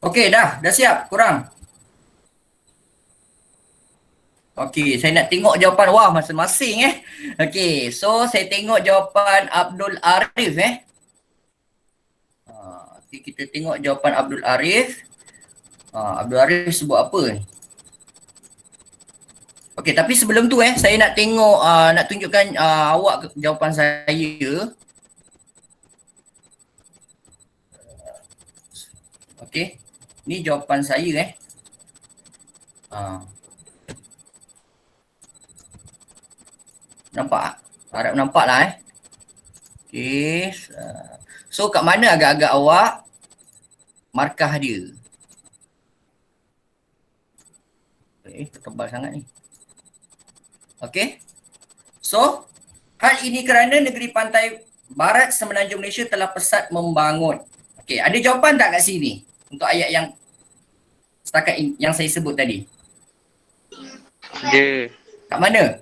Okey, dah siap korang. Okey, saya nak tengok jawapan masing-masing Okey, so saya tengok jawapan Abdul Arif Okey, kita tengok jawapan Abdul Arif. Abdul Arif sebut apa ni? Okey, tapi sebelum tu saya nak tengok nak tunjukkan awak jawapan saya. Okey. Ni jawapan saya Nampak? Harap nampak lah Okey. So kat mana agak-agak awak markah dia? Tebal sangat ni. Okey. So, hal ini kerana negeri pantai barat semenanjung Malaysia telah pesat membangun. Okey, ada jawapan tak kat sini? Untuk ayat yang setakat yang saya sebut tadi. Dia Kat mana?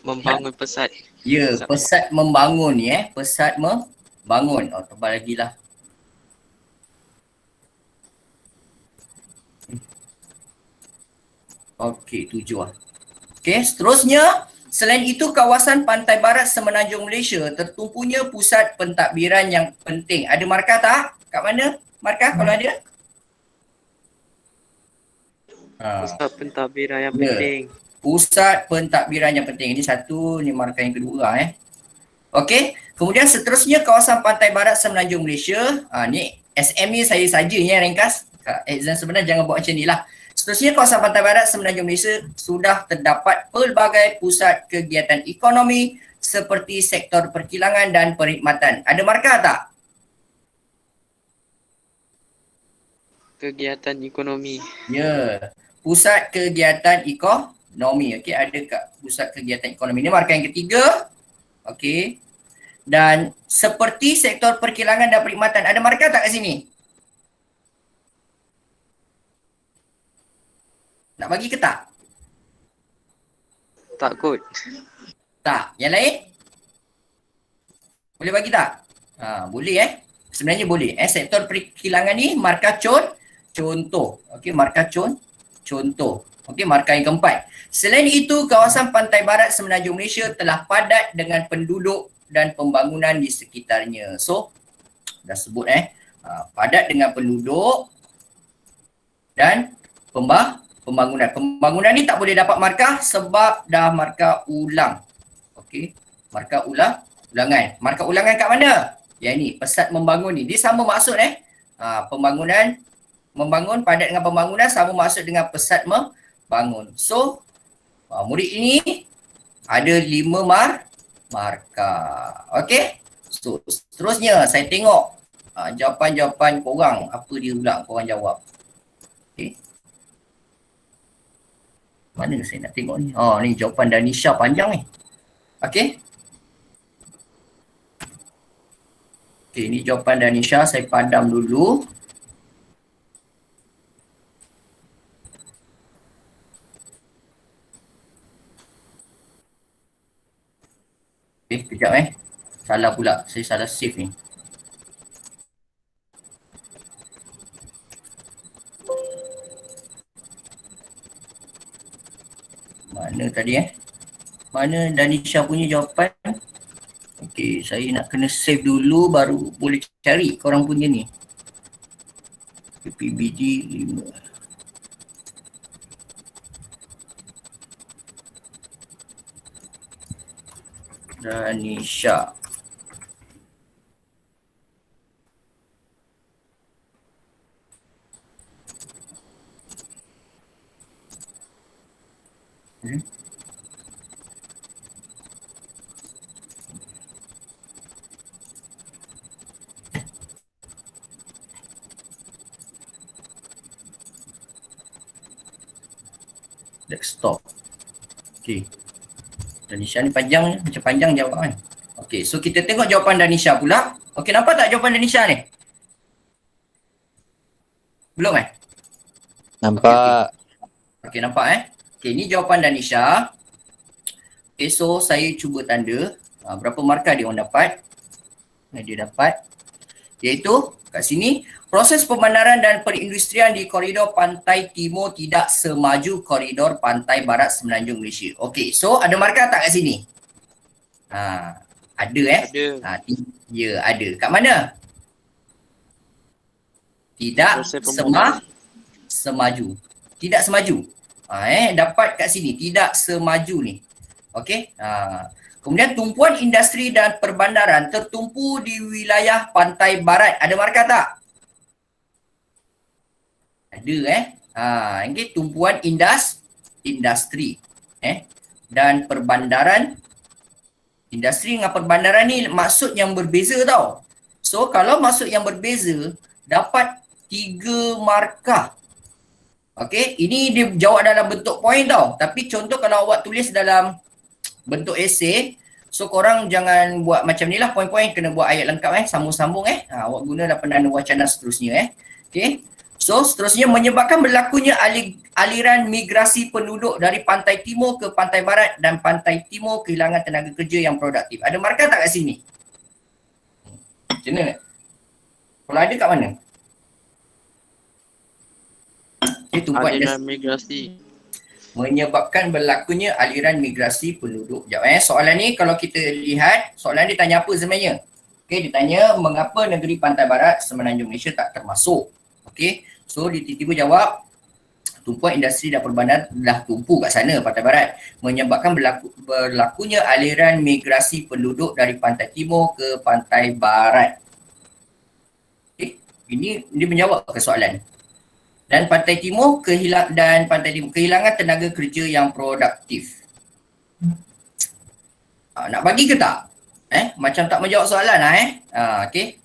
membangun pesat. Ya, pesat membangun ni pesat membangun. Oh, tebal lagi lah. Okey, 7 lah. Okey, seterusnya, selain itu kawasan pantai barat semenanjung Malaysia tertumpunya pusat pentadbiran yang penting. Ada markah tak? Kat mana markah kalau ada? Pusat pentadbiran yang Ya. penting. Pusat pentadbiran yang penting. Ini satu, ni markah yang kedua Okey, kemudian seterusnya kawasan pantai barat semenanjung Malaysia. Ni SME saya saja ringkas. Exam sebenarnya jangan buat macam ni lah. Seterusnya kawasan pantai barat semenanjung Malaysia sudah terdapat pelbagai pusat kegiatan ekonomi seperti sektor perkilangan dan perkhidmatan. Ada markah tak? Kegiatan ekonomi. Ya, pusat kegiatan ekonomi. Okey, ada kat pusat kegiatan ekonomi. Ini markah yang ketiga. Okey. Dan seperti sektor perkilangan dan perkhidmatan. Ada markah tak kat sini? Nak bagi ke tak? Tak kot. Tak. Yang lain? Boleh bagi tak? Boleh Sebenarnya boleh. Sektor perkilangan ni markah contoh. Okey, markah contoh. Okey, markah yang keempat. Selain itu, kawasan pantai barat semenanjung Malaysia telah padat dengan penduduk dan pembangunan di sekitarnya. So, dah sebut padat dengan penduduk dan pembangunan. Pembangunan ni tak boleh dapat markah sebab dah markah ulang. Okey, markah ulangan. Markah ulangan kat mana? Yang ni, pesat membangun ni. Dia sama maksud pembangunan, membangun, padat dengan pembangunan sama maksud dengan pesat membangun. So, murid ini ada 5 markah. Okey? So, seterusnya saya tengok jawapan-jawapan korang. Apa dia pula korang jawab. Okey. Mana saya nak tengok ni? Ni jawapan Danisha panjang ni. Okey. Okey, ni jawapan Danisha. Saya padam dulu. Kejap Salah pula. Saya salah save ni. Mana tadi Mana Danisha punya jawapan? Okey, saya nak kena save dulu baru boleh cari korang punya ni. PPBD 5. Danisha. Desktop. Okey. Danisha ni panjang, macam panjang jawapan. Okey, so kita tengok jawapan Danisha pula. Okey, nampak tak jawapan Danisha ni? Belum Nampak. Okey, nampak Okey, ni jawapan Danisha. Okey, so saya cuba tanda berapa markah dia orang dapat. Dia dapat iaitu kat sini, proses pembandaran dan perindustrian di koridor pantai timur tidak semaju koridor pantai barat semenanjung Malaysia. Okey, so ada markah tak kat sini? Ada Ada. Ya, ada. Kat mana? Tidak Proses pembandaran. semaju. Tidak semaju. Dapat kat sini, tidak semaju ni. Okey. Kemudian tumpuan industri dan perbandaran tertumpu di wilayah pantai barat. Ada markah tak? Ada okay. Tumpuan industri dan perbandaran. Industri dengan perbandaran ni maksud yang berbeza tau. So kalau maksud yang berbeza dapat 3 markah. Okey, ini dia jawab dalam bentuk poin tau. Tapi contoh kalau awak tulis dalam bentuk esei, so korang jangan buat macam ni lah, poin-poin kena buat ayat lengkap sambung-sambung awak guna dalam perdana wacana seterusnya okey. So seterusnya, menyebabkan berlakunya aliran migrasi penduduk dari pantai timur ke pantai barat dan pantai timur kehilangan tenaga kerja yang produktif. Ada markah tak kat sini? Macam mana? Kalau ada kat mana? Itu buat Aliran migrasi. menyebabkan berlakunya aliran migrasi penduduk. Sekejap soalan ni kalau kita lihat, soalan dia tanya apa sebenarnya? Okey, dia tanya mengapa negeri pantai barat semenanjung Malaysia tak termasuk. Okey, so dia tiba-tiba jawab tumpuan industri dan perbandaran dah tumpu kat sana pantai barat, menyebabkan berlakunya aliran migrasi penduduk dari pantai timur ke pantai barat. Okey, ini dia menjawab ke soalan. Dan pantai timur kehilangan tenaga kerja yang produktif. Nak bagi ke tak? Macam tak menjawab soalan okey.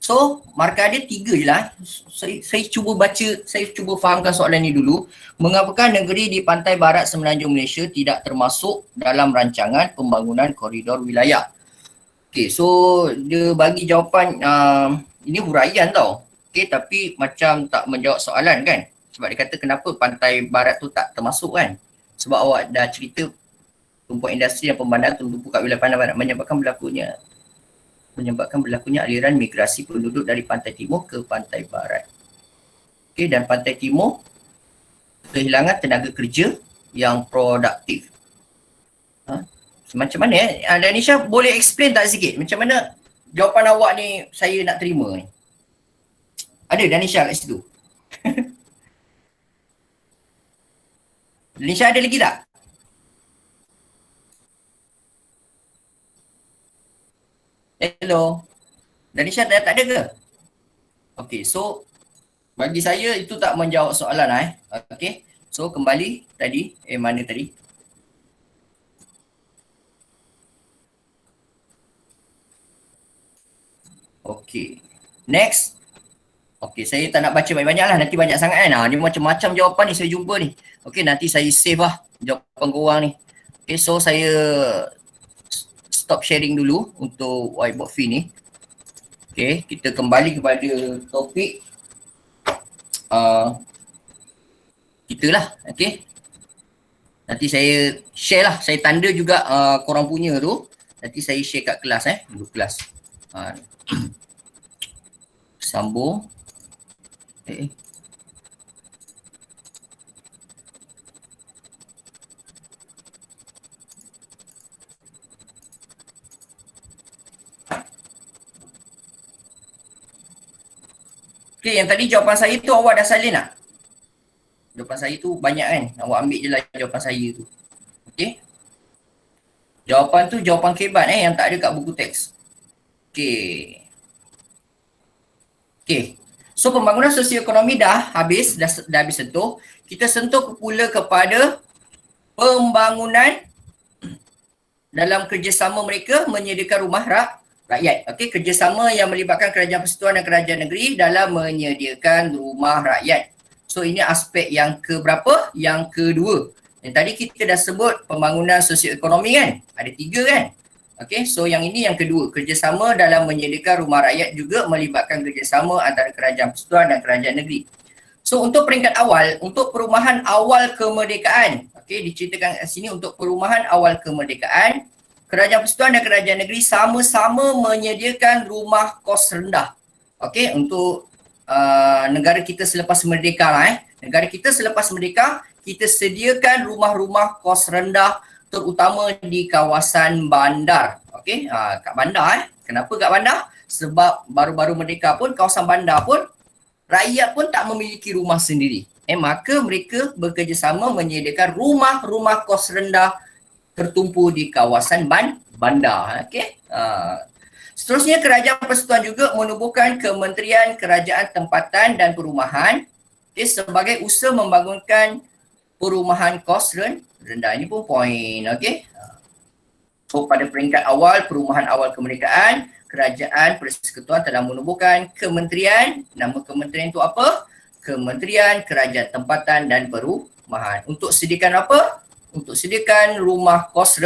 So, markah dia 3 je lah. Saya cuba baca, saya cuba fahamkan soalan ni dulu. Mengapakah negeri di pantai barat semenanjung Malaysia tidak termasuk dalam rancangan pembangunan koridor wilayah? Okey, so dia bagi jawapan ini huraian tau. Okey, tapi macam tak menjawab soalan kan. Sebab dia kata kenapa pantai barat tu tak termasuk kan. Sebab awak dah cerita tumpuan industri dan pembandaran tertumpu kat wilayah pantai barat, menyebabkan berlakunya aliran migrasi penduduk dari pantai timur ke pantai barat. Okey, dan pantai timur kehilangan tenaga kerja yang produktif. Macam mana Danisha boleh explain tak sikit macam mana jawapan awak ni saya nak terima ni? Ada Danisha kat situ. Danisha ada lagi tak? Hello. Danisha dah tak ada ke? Okey, so bagi saya itu tak menjawab soalan Okey. So kembali tadi, mana tadi? Okey. Next. Okey, saya tak nak baca banyak-banyak lah. Nanti banyak sangat kan. Ni macam-macam jawapan ni saya jumpa ni. Okey, nanti saya save lah jawapan korang ni. Okey, so saya stop sharing dulu untuk whiteboard fee ni. Okey, kita kembali kepada topik kita lah. Okey. Nanti saya share lah. Saya tanda juga korang punya tu. Nanti saya share kat kelas dulu kelas. Sambung. Okey, yang tadi jawapan saya tu awak dah salin tak? Jawapan saya tu banyak kan? Awak ambil je lah jawapan saya tu. Okey. Jawapan tu jawapan kebat yang tak ada kat buku teks. Okey. Okey. So pembangunan sosioekonomi dah habis, dah habis sentuh. Kita sentuh pula kepada pembangunan dalam kerjasama mereka menyediakan rumah rakyat. Okey, kerjasama yang melibatkan kerajaan persekutuan dan kerajaan negeri dalam menyediakan rumah rakyat. So ini aspek yang keberapa? Yang kedua. Yang tadi kita dah sebut pembangunan sosioekonomi kan? Ada 3 kan? Okey, so yang ini yang kedua. Kerjasama dalam menyediakan rumah rakyat juga melibatkan kerjasama antara kerajaan persekutuan dan kerajaan negeri. So untuk peringkat awal, untuk perumahan awal kemerdekaan. Okey, diceritakan kat sini untuk perumahan awal kemerdekaan. Kerajaan persekutuan dan kerajaan negeri sama-sama menyediakan rumah kos rendah. Okey, untuk negara kita selepas merdeka lah Negara kita selepas merdeka, kita sediakan rumah-rumah kos rendah terutama di kawasan bandar. Okey, kat bandar Kenapa kat bandar? Sebab baru-baru merdeka pun kawasan bandar pun rakyat pun tak memiliki rumah sendiri. Maka mereka bekerjasama menyediakan rumah-rumah kos rendah tertumpu di kawasan bandar. Okey. Seterusnya kerajaan persekutuan juga menubuhkan Kementerian Kerajaan Tempatan dan Perumahan sebagai usaha membangunkan perumahan kos rendah. Ini pun poin. Okey. So pada peringkat awal perumahan awal kemerdekaan, kerajaan persekutuan telah menubuhkan kementerian. Nama kementerian itu apa? Kementerian Kerajaan Tempatan dan Perumahan. Untuk sediakan apa? Untuk sediakan rumah kos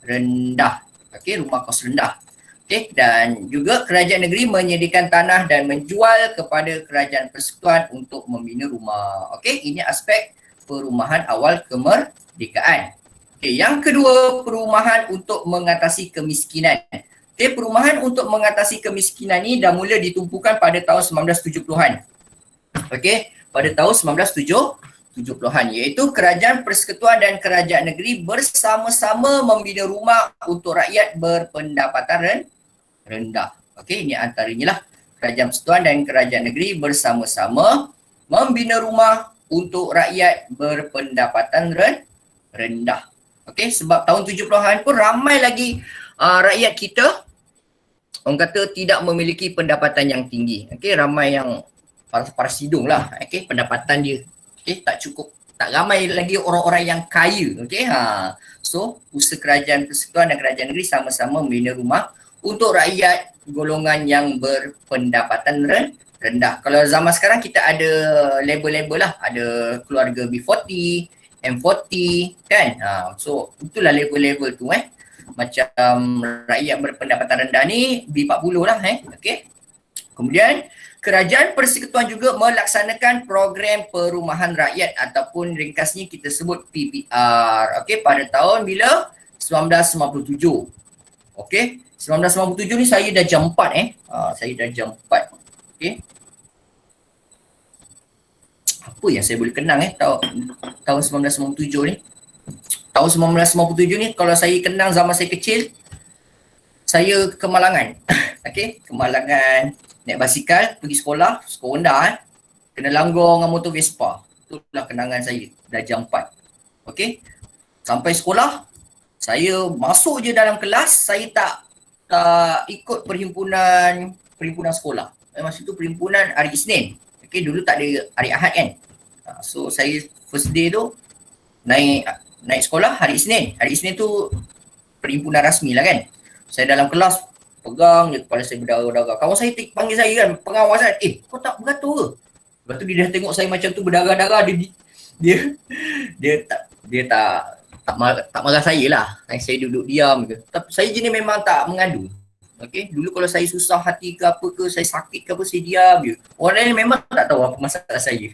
rendah. Okey, rumah kos rendah. Okey, dan juga kerajaan negeri menyediakan tanah dan menjual kepada kerajaan persekutuan untuk membina rumah. Okey, ini aspek perumahan awal kemerdekaan. Okey, yang kedua, perumahan untuk mengatasi kemiskinan. Okey, perumahan untuk mengatasi kemiskinan ni dah mula ditumpukan pada tahun 1970-an. Okey, pada tahun 1970-an, iaitu kerajaan persekutuan dan kerajaan negeri bersama-sama membina rumah untuk rakyat berpendapatan rendah. Okey, ini antaranya lah kerajaan persekutuan dan kerajaan negeri bersama-sama membina rumah untuk rakyat berpendapatan rendah. Okey, sebab tahun 70-an pun ramai lagi rakyat kita orang kata tidak memiliki pendapatan yang tinggi. Okey, ramai yang paras hidung lah. Okey, pendapatan dia tak cukup, tak ramai lagi orang-orang yang kaya. Okey, so usaha kerajaan persekutuan dan kerajaan negeri sama-sama membina rumah untuk rakyat golongan yang berpendapatan rendah. Kalau zaman sekarang kita ada label-label lah, ada keluarga B40, M40 kan. So itulah label-label tu macam rakyat berpendapatan rendah ni B40 lah Okey. Kemudian kerajaan persekutuan juga melaksanakan program perumahan rakyat ataupun ringkasnya kita sebut PPR. Okey, pada tahun bila? 1997. Okey, 1997 ni saya dah jam 4 saya dah jam 4. Okey. Apa yang saya boleh kenang tahun 1997 ni? Tahun 1997 ni kalau saya kenang zaman saya kecil, saya ke Malangan. Okey, ke Malangan naik basikal pergi sekolah rendah kena langgar dengan motor Vespa. Itulah kenangan saya dah jam 4. Okey. Sampai sekolah, saya masuk je dalam kelas, saya tak ikut perhimpunan sekolah. Masa tu perhimpunan hari Isnin. Okey, dulu tak ada hari Ahad kan. So saya first day tu naik sekolah hari Isnin. Hari Isnin tu perhimpunan rasmi lah kan. Saya dalam kelas pegang je kepala saya berdarah-darah. Kawan saya panggil saya kan, pengawas kan, kau tak beratur ke? Lepas tu dia dah tengok saya macam tu berdarah-darah, dia tak marah saya lah. Saya duduk diam ke. Tapi saya jenis memang tak mengadu. Okey, dulu kalau saya susah hati ke apa ke, saya sakit ke apa, saya diam je. Orang lain memang tak tahu apa masalah saya.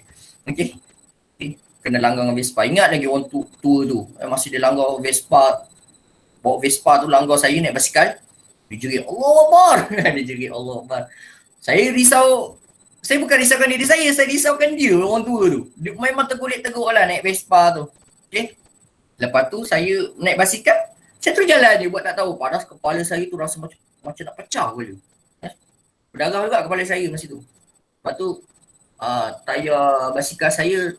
Okey. Kena langgar dengan Vespa. Ingat lagi orang tua tu. Masih dia langgar Vespa. Bawa Vespa tu langgar saya naik basikal. Dia jerit Allah Akbar. Dia jerit Allah Akbar. Saya risau. Saya bukan risaukan diri saya risaukan dia, orang tua tu. Dia memang tergolek-tergolek lah naik Vespa tu. Okey. Lepas tu saya naik basikal. Saya terus jalan je buat tak tahu. Padahal kepala saya tu rasa macam nak pecah kepala. Berdarah juga kepala saya masa tu. Lepas tu tayar basikal saya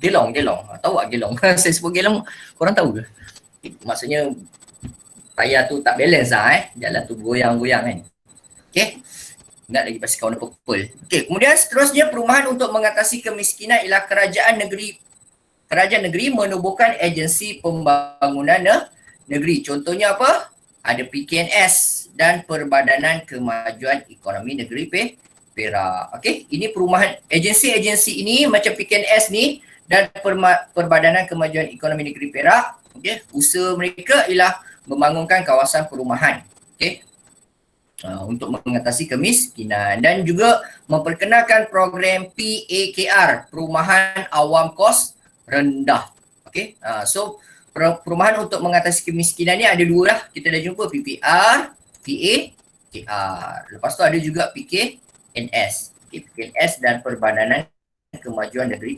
gelong. Tahu tak gelong? Saya sebut gelong, korang tahu ke? Maksudnya tayar tu tak balance lah jalan tu goyang-goyang kan. Okay. Ingat lagi basikal warna purple. Okay, kemudian seterusnya perumahan untuk mengatasi kemiskinan ialah kerajaan negeri menubuhkan agensi pembangunan negeri. Contohnya apa? Ada PKNS dan Perbadanan Kemajuan Ekonomi Negeri Perak. Okey, ini perumahan agensi-agensi ini macam PKNS ni dan Perbadanan Kemajuan Ekonomi Negeri Perak. Okey, usaha mereka ialah membangunkan kawasan perumahan. Okey. Untuk mengatasi kemiskinan dan juga memperkenalkan program PAKR, Perumahan Awam Kos Rendah. Okey. So perumahan untuk mengatasi kemiskinan ni ada dua lah. Kita dah jumpa PPR, PAKR. Lepas tu ada juga PKNS. Okay, PKNS dan Perbadanan Kemajuan Negeri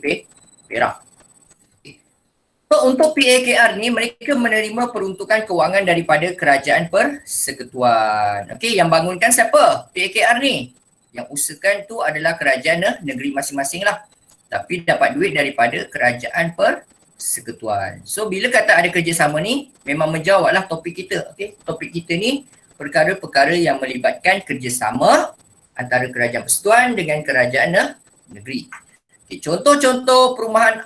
Perak. So untuk PAKR ni mereka menerima peruntukan kewangan daripada Kerajaan Persekutuan. Okey, yang bangunkan siapa? PAKR ni. Yang usahakan tu adalah kerajaan negeri masing-masing lah. Tapi dapat duit daripada Kerajaan Persekutuan. So bila kata ada kerjasama ni memang menjawablah topik kita. Okey, topik kita ni perkara-perkara yang melibatkan kerjasama antara Kerajaan Persekutuan dengan kerajaan negeri. Okay, contoh-contoh perumahan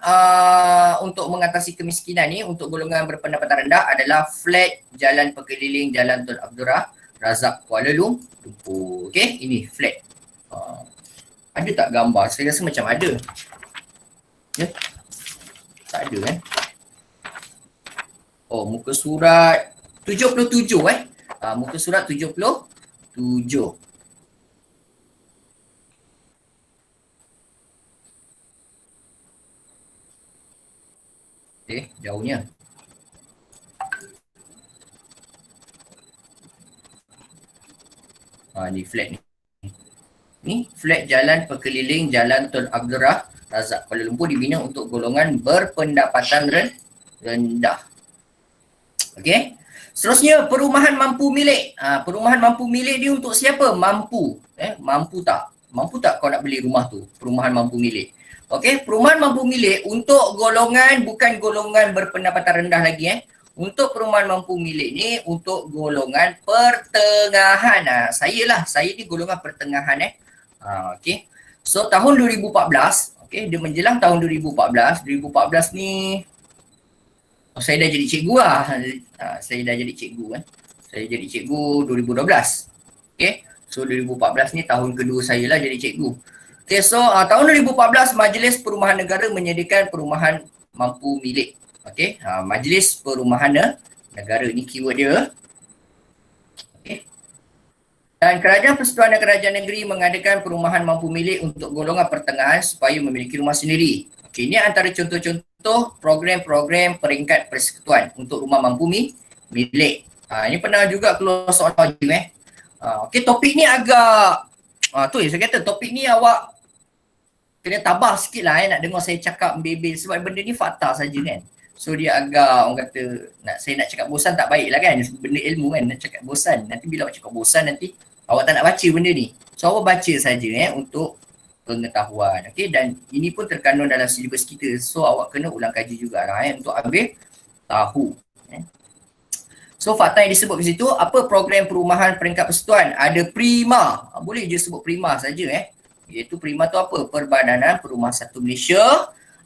untuk mengatasi kemiskinan ni untuk golongan berpendapatan rendah adalah flat Jalan Perkeliling Jalan Tun Abdul Razak Kuala Lumpur. Okey, ini flat. Ada tak gambar? Saya rasa macam ada. Ya? Tak ada kan? Oh, muka surat 77 muka surat 77. Jauhnya. Ni flat ni. Ni flat Jalan Perkeliling Jalan Tun Abdul Razak Kuala Lumpur dibina untuk golongan berpendapatan rendah. Okey. Seterusnya perumahan mampu milik. Perumahan mampu milik ni untuk siapa? Mampu. Mampu tak? Mampu tak kau nak beli rumah tu? Perumahan mampu milik. Okey, perumahan mampu milik untuk golongan bukan golongan berpendapatan rendah lagi Untuk perumahan mampu milik ni untuk golongan pertengahan. Saya ni golongan pertengahan okey. So tahun 2014, okey, dia menjelang tahun 2014 ni saya dah jadi cikgu lah. Saya dah jadi cikgu Saya jadi cikgu 2012. Okey. So 2014 ni tahun kedua saya lah jadi cikgu. Okay, so tahun 2014 Majlis Perumahan Negara menyediakan perumahan mampu milik. Okay, Majlis Perumahan Negara ni keyword dia. Okay. Dan Kerajaan Persekutuan dan Kerajaan Negeri mengadakan perumahan mampu milik untuk golongan pertengahan supaya memiliki rumah sendiri. Okay, ini antara contoh-contoh program-program peringkat persekutuan untuk rumah mampu milik. Ini pernah juga keluar soalan wajib okay, topik ni agak tu saya kata topik ni awak kena tabah sikit lah nak dengar saya cakap bebel sebab benda ni fakta saja kan. So dia agak orang kata saya nak cakap bosan tak baik lah kan. Benda ilmu kan nak cakap bosan. Nanti bila awak cakap bosan nanti awak tak nak baca benda ni. So awak baca saja untuk pengetahuan. Okay, dan ini pun terkandung dalam silibus kita. So awak kena ulang kaji jugalah untuk ambil tahu. So fakta yang disebut di situ, apa program perumahan peringkat persekutuan? Ada Prima. Boleh je sebut Prima saja Iaitu Prima tu apa? Perbadanan Perumahan Satu Malaysia.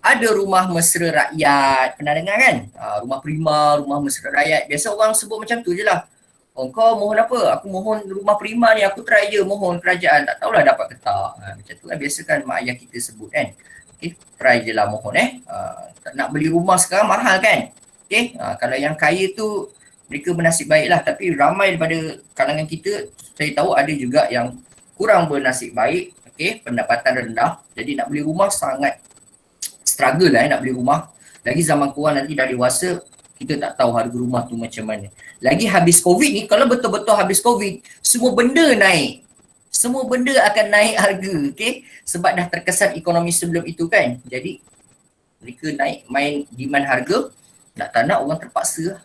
Ada Rumah Mesra Rakyat. Pernah dengar kan? Rumah Prima, Rumah Mesra Rakyat. Biasa orang sebut macam tu je lah. Oh, kau mohon apa? Aku mohon rumah Prima ni. Aku try je mohon kerajaan. Tak tahulah dapat ke tak. Macam tu kan. Biasa kan mak ayah kita sebut kan. Okay, try je lah mohon nak beli rumah sekarang mahal kan. Okay, kalau yang kaya tu mereka bernasib baik lah. Tapi ramai daripada kalangan kita, saya tahu ada juga yang kurang bernasib baik. Okay, pendapatan rendah. Jadi nak beli rumah sangat struggle lah nak beli rumah. Lagi zaman korang nanti dah dewasa, kita tak tahu harga rumah tu macam mana. Lagi habis COVID ni, kalau betul-betul habis COVID, semua benda naik. Semua benda akan naik harga, okay? Sebab dah terkesan ekonomi sebelum itu kan. Jadi mereka naik main demand harga, nak tak nak orang terpaksa.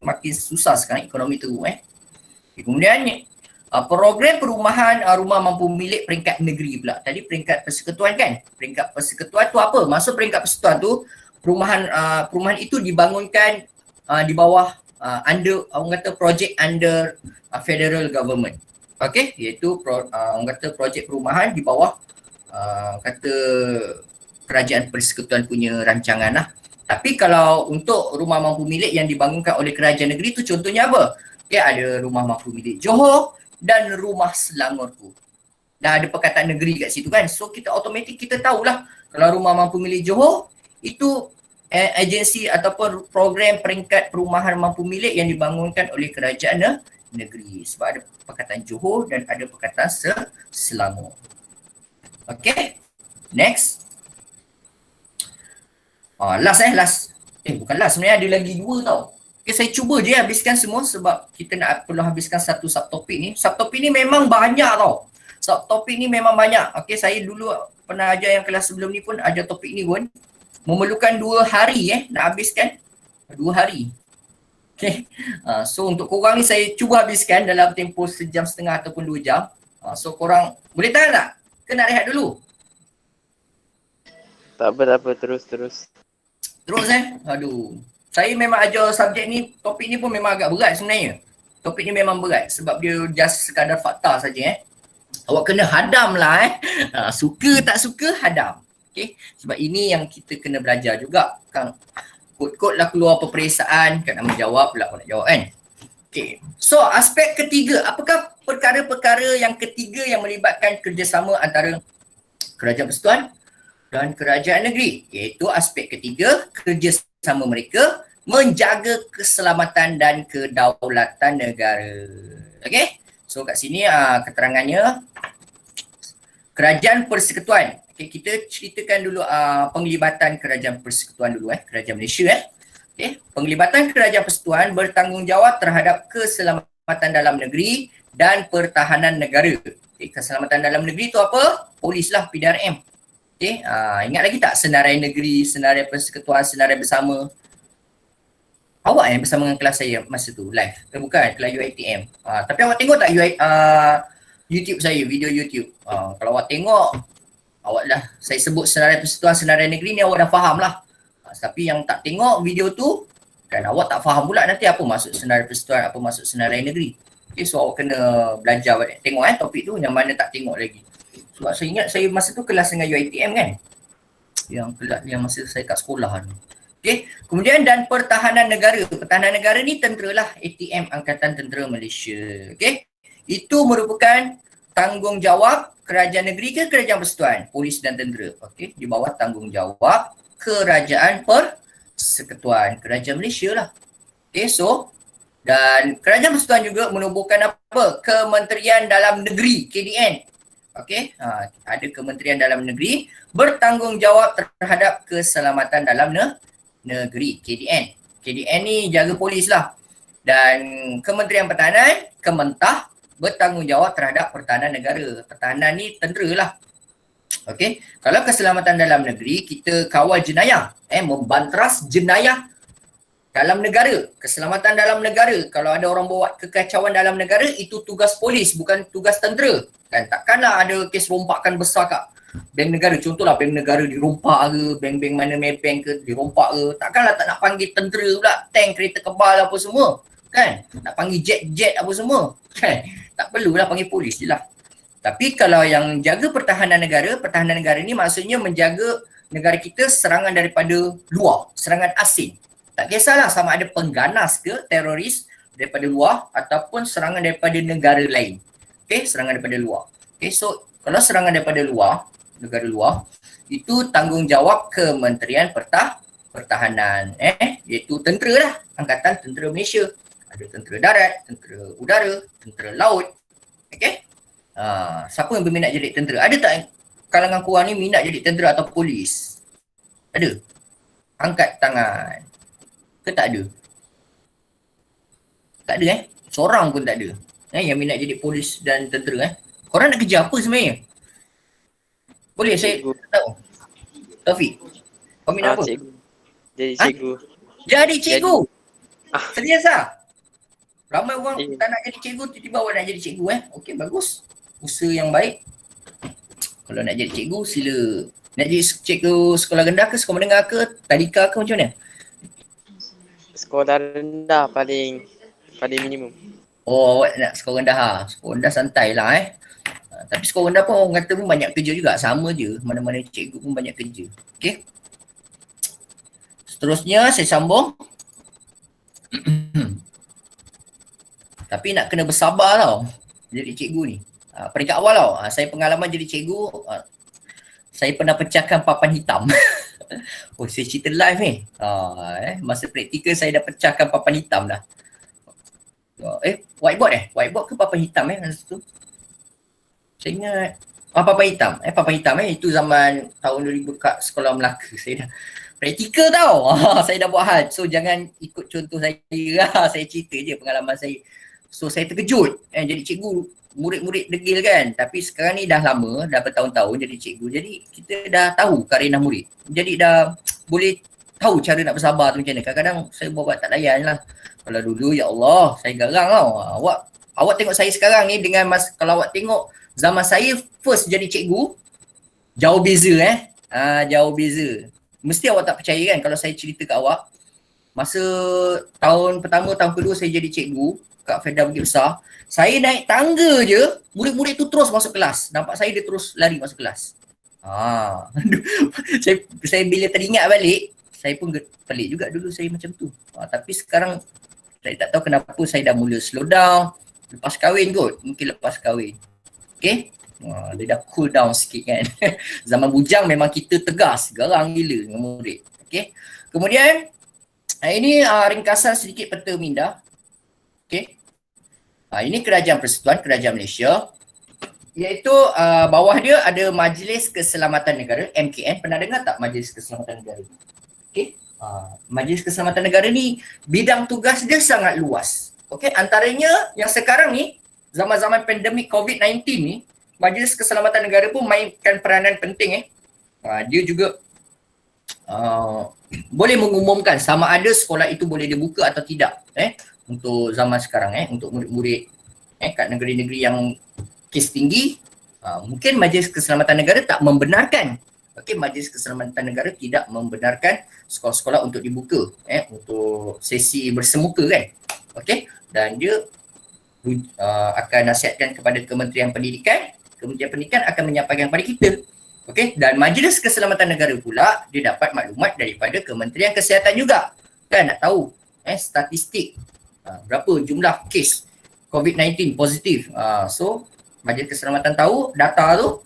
Makin susah sekarang ekonomi teruk. Kemudian Program perumahan rumah mampu milik peringkat negeri pula. Tadi peringkat persekutuan kan? Peringkat persekutuan tu apa? Maksud peringkat persekutuan tu perumahan itu dibangunkan di bawah under orang kata projek under federal government. Okey, iaitu orang kata projek perumahan di bawah kata kerajaan persekutuan punya rancangan lah. Tapi kalau untuk rumah mampu milik yang dibangunkan oleh kerajaan negeri tu contohnya apa? Okay, ada rumah mampu milik Johor dan rumah Selangor tu. Dah ada perkataan negeri kat situ kan. So kita automatik kita tahulah kalau rumah mampu milik Johor itu agensi ataupun program peringkat perumahan mampu milik yang dibangunkan oleh kerajaan negeri. Sebab ada perkataan Johor dan ada perkataan Selangor. Okay. Next. Last. Bukan last. Sebenarnya ada lagi 2 tau. Okay, saya cuba je habiskan semua sebab kita nak perlu habiskan satu subtopik ni. Subtopik ni memang banyak tau. Subtopik ni memang banyak. Okay, saya dulu pernah ajar yang kelas sebelum ni pun ajar topik ni pun. Memerlukan 2 hari nak habiskan. 2 hari. Okay. So untuk korang ni saya cuba habiskan dalam tempoh sejam setengah ataupun 2 jam. So korang boleh tahan tak? Ke nak rehat dulu? Tak apa, terus. Terus aduh. Saya memang ajar subjek ni, topik ni pun memang agak berat sebenarnya. Topik ni memang berat sebab dia just sekadar fakta saja. Awak kena hadam lah suka tak suka hadam. Okay. Sebab ini yang kita kena belajar juga. Kan kod-kod lah keluar peperiksaan, kan nak menjawab pula nak jawab kan. Okay. So aspek ketiga, apakah perkara-perkara yang ketiga yang melibatkan kerjasama antara kerajaan persekutuan dan kerajaan negeri? Iaitu aspek ketiga, kerjasama mereka menjaga keselamatan dan kedaulatan negara. Okay. So kat sini keterangannya kerajaan persekutuan. Okay, kita ceritakan dulu penglibatan kerajaan persekutuan dulu kerajaan Malaysia Okay. Penglibatan kerajaan persekutuan bertanggungjawab terhadap keselamatan dalam negeri dan pertahanan negara. Okay. Keselamatan dalam negeri tu apa? Polis lah, PDRM. Okay. Ingat lagi tak senarai negeri, senarai persekutuan, senarai bersama? Awak yang bersama dengan kelas saya masa tu live. Bukan, kelas UiTM. Tapi awak tengok tak YouTube saya, video YouTube. Kalau awak tengok, awak dah, saya sebut senarai persekutuan, senarai negeri ni awak dah faham lah. Tapi yang tak tengok video tu, kan awak tak faham pula nanti apa maksud senarai persekutuan, apa maksud senarai negeri. Okay, so awak kena belajar tengok topik tu, yang mana tak tengok lagi. Sebab saya ingat saya masa tu kelas dengan UiTM kan. Yang kelas yang masa saya kat sekolah ni. Okay. Kemudian dan pertahanan negara. Pertahanan negara ni tentera lah, ATM, Angkatan Tentera Malaysia. Okay. Itu merupakan tanggungjawab kerajaan negeri ke kerajaan persekutuan? Polis dan tentera. Okay. Di bawah tanggungjawab kerajaan persekutuan. Kerajaan Malaysia lah. Okay. So, dan kerajaan persekutuan juga menubuhkan apa? Kementerian Dalam Negeri, KDN. Okay. Ada Kementerian Dalam Negeri bertanggungjawab terhadap keselamatan dalam negeri, KDN. KDN ni jaga polis lah. Dan Kementerian Pertahanan, Kementah, bertanggungjawab terhadap pertahanan negara. Pertahanan ni tentera lah. Okey. Kalau keselamatan dalam negeri, kita kawal jenayah. Membantras jenayah dalam negara. Keselamatan dalam negara. Kalau ada orang buat kekacauan dalam negara, itu tugas polis, bukan tugas tentera. Kan takkanlah ada kes rompakan besar kat bank negara. Contohlah bank negara dirompak ke, bank-bank mana bank ke dirompak ke. Takkanlah tak nak panggil tentera pula, tank, kereta kebal apa semua. Kan? Nak panggil jet-jet apa semua. Kan? Tak perlulah panggil polis je lah. Tapi kalau yang jaga pertahanan negara ni maksudnya menjaga negara kita serangan daripada luar, serangan asing. Tak kisahlah sama ada pengganas ke teroris daripada luar ataupun serangan daripada negara lain. Okay, serangan daripada luar. Okay, so kalau serangan daripada luar, negara luar, itu tanggungjawab Kementerian Pertahanan, iaitu tentera lah, Angkatan Tentera Malaysia. Ada tentera darat, tentera udara, tentera laut. Okay. Siapa yang berminat jadi tentera? Ada tak kalangan korang ni minat jadi tentera atau polis? Ada? Angkat tangan. Ke tak ada? Tak ada Seorang pun tak ada. Yang minat jadi polis dan tentera Korang nak kerja apa sebenarnya? Boleh saya tahu? Taufik, kau minat apa? Cikgu. Jadi cikgu. Jadi cikgu? Serius lah? Ramai orang tak nak jadi cikgu, tiba-tiba awak nak jadi cikgu Okey, bagus. Usaha yang baik. Kalau nak jadi cikgu, sila. Nak jadi cikgu sekolah rendah ke, sekolah menengah ke, tadika ke, macam mana? Sekolah rendah paling minimum. Oh, awak nak sekolah rendah ha. Sekolah rendah santai lah Tapi sekolah rendah pun orang kata pun banyak kerja juga. Sama je, mana-mana cikgu pun banyak kerja. Okey. Seterusnya saya sambung. Tapi nak kena bersabar tau jadi cikgu ni. Peringkat awal tau. Saya pengalaman jadi cikgu, saya pernah pecahkan papan hitam. Oh, saya cerita live ni. Masa praktikal saya dah pecahkan papan hitam dah. Whiteboard Whiteboard ke papan hitam masa tu? Saya ingat papan hitam. Papan hitam itu zaman tahun 2000 kat sekolah Melaka. Saya dah praktikal tau. Saya dah buat hal. So jangan ikut contoh saya lah. Saya cerita je pengalaman saya. So saya terkejut jadi cikgu, murid-murid degil kan. Tapi sekarang ni dah lama, dah bertahun-tahun jadi cikgu. Jadi kita dah tahu karenah murid. Jadi dah boleh tahu cara nak bersabar tu macam mana. Kadang-kadang saya buat tak layan lah. Kalau dulu, ya Allah, saya garang tau. Awak tengok saya sekarang ni dengan kalau awak tengok zaman saya first jadi cikgu, jauh beza jauh beza. Mesti awak tak percaya kan kalau saya cerita kat awak. Masa tahun pertama, tahun kedua saya jadi cikgu kat Fedah Bukit Besar, saya naik tangga je, murid-murid tu terus masuk kelas. Nampak saya, dia terus lari masuk kelas. Saya bila teringat balik, saya pun pelik juga dulu saya macam tu. Tapi sekarang saya tak tahu kenapa saya dah mula slow down. Lepas kahwin kot, mungkin lepas kahwin. Okay, dia dah cool down sikit kan. Zaman bujang memang kita tegas, garang gila dengan murid. Okay, kemudian ini ringkasan sedikit peta minda. Okay. Ini Kerajaan Persekutuan, Kerajaan Malaysia. Iaitu bawah dia ada Majlis Keselamatan Negara, MKN. Pernah dengar tak Majlis Keselamatan Negara? Okay. Majlis Keselamatan Negara ni bidang tugas dia sangat luas. Okay. Antaranya yang sekarang ni, zaman-zaman pandemik COVID-19 ni, Majlis Keselamatan Negara pun mainkan peranan penting. Dia juga boleh mengumumkan sama ada sekolah itu boleh dibuka atau tidak. Untuk zaman sekarang untuk murid-murid kat negeri-negeri yang kes tinggi, mungkin Majlis Keselamatan Negara tak membenarkan. Okey, Majlis Keselamatan Negara tidak membenarkan sekolah-sekolah untuk dibuka untuk sesi bersemuka kan. Okey, dan dia akan nasihatkan kepada Kementerian Pendidikan. Kementerian Pendidikan akan menyampaikan kepada kita. Okey, dan Majlis Keselamatan Negara pula dia dapat maklumat daripada Kementerian Kesihatan juga. Kan nak tahu statistik berapa jumlah kes COVID-19 positif. So Majlis Keselamatan tahu data tu.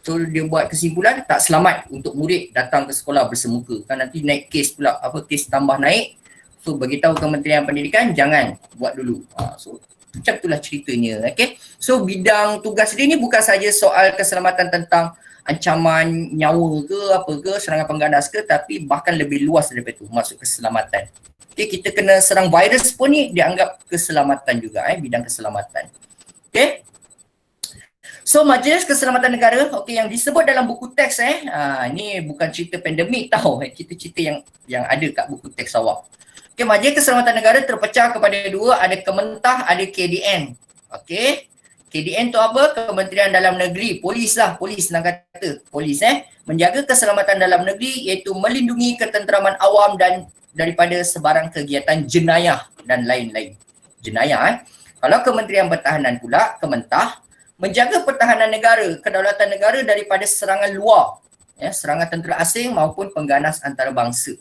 So dia buat kesimpulan tak selamat untuk murid datang ke sekolah bersemuka. Kan nanti naik kes pula, kes tambah naik. So beritahu Kementerian Pendidikan jangan buat dulu. So macam itulah ceritanya. Okay. So bidang tugas dia ni bukan saja soal keselamatan tentang ancaman nyawa ke apa ke, serangan pengganas ke, tapi bahkan lebih luas daripada itu, masuk keselamatan. Okay, kita kena serang virus pun ni dianggap keselamatan juga, bidang keselamatan. Okay. So Majlis Keselamatan Negara, okay, yang disebut dalam buku teks ni bukan cerita pandemik tau, kita cerita yang ada kat buku teks awak. Okay, Majlis Keselamatan Negara terpecah kepada dua, ada Kementah, ada KDN. Okay. KDN tu apa? Kementerian Dalam Negeri, polis lah, polis senang kata, polis menjaga keselamatan dalam negeri iaitu melindungi ketenteraman awam dan daripada sebarang kegiatan jenayah dan lain-lain. Jenayah Kalau Kementerian Pertahanan pula, Kementah, menjaga pertahanan negara, kedaulatan negara daripada serangan luar, serangan tentera asing maupun pengganas antarabangsa.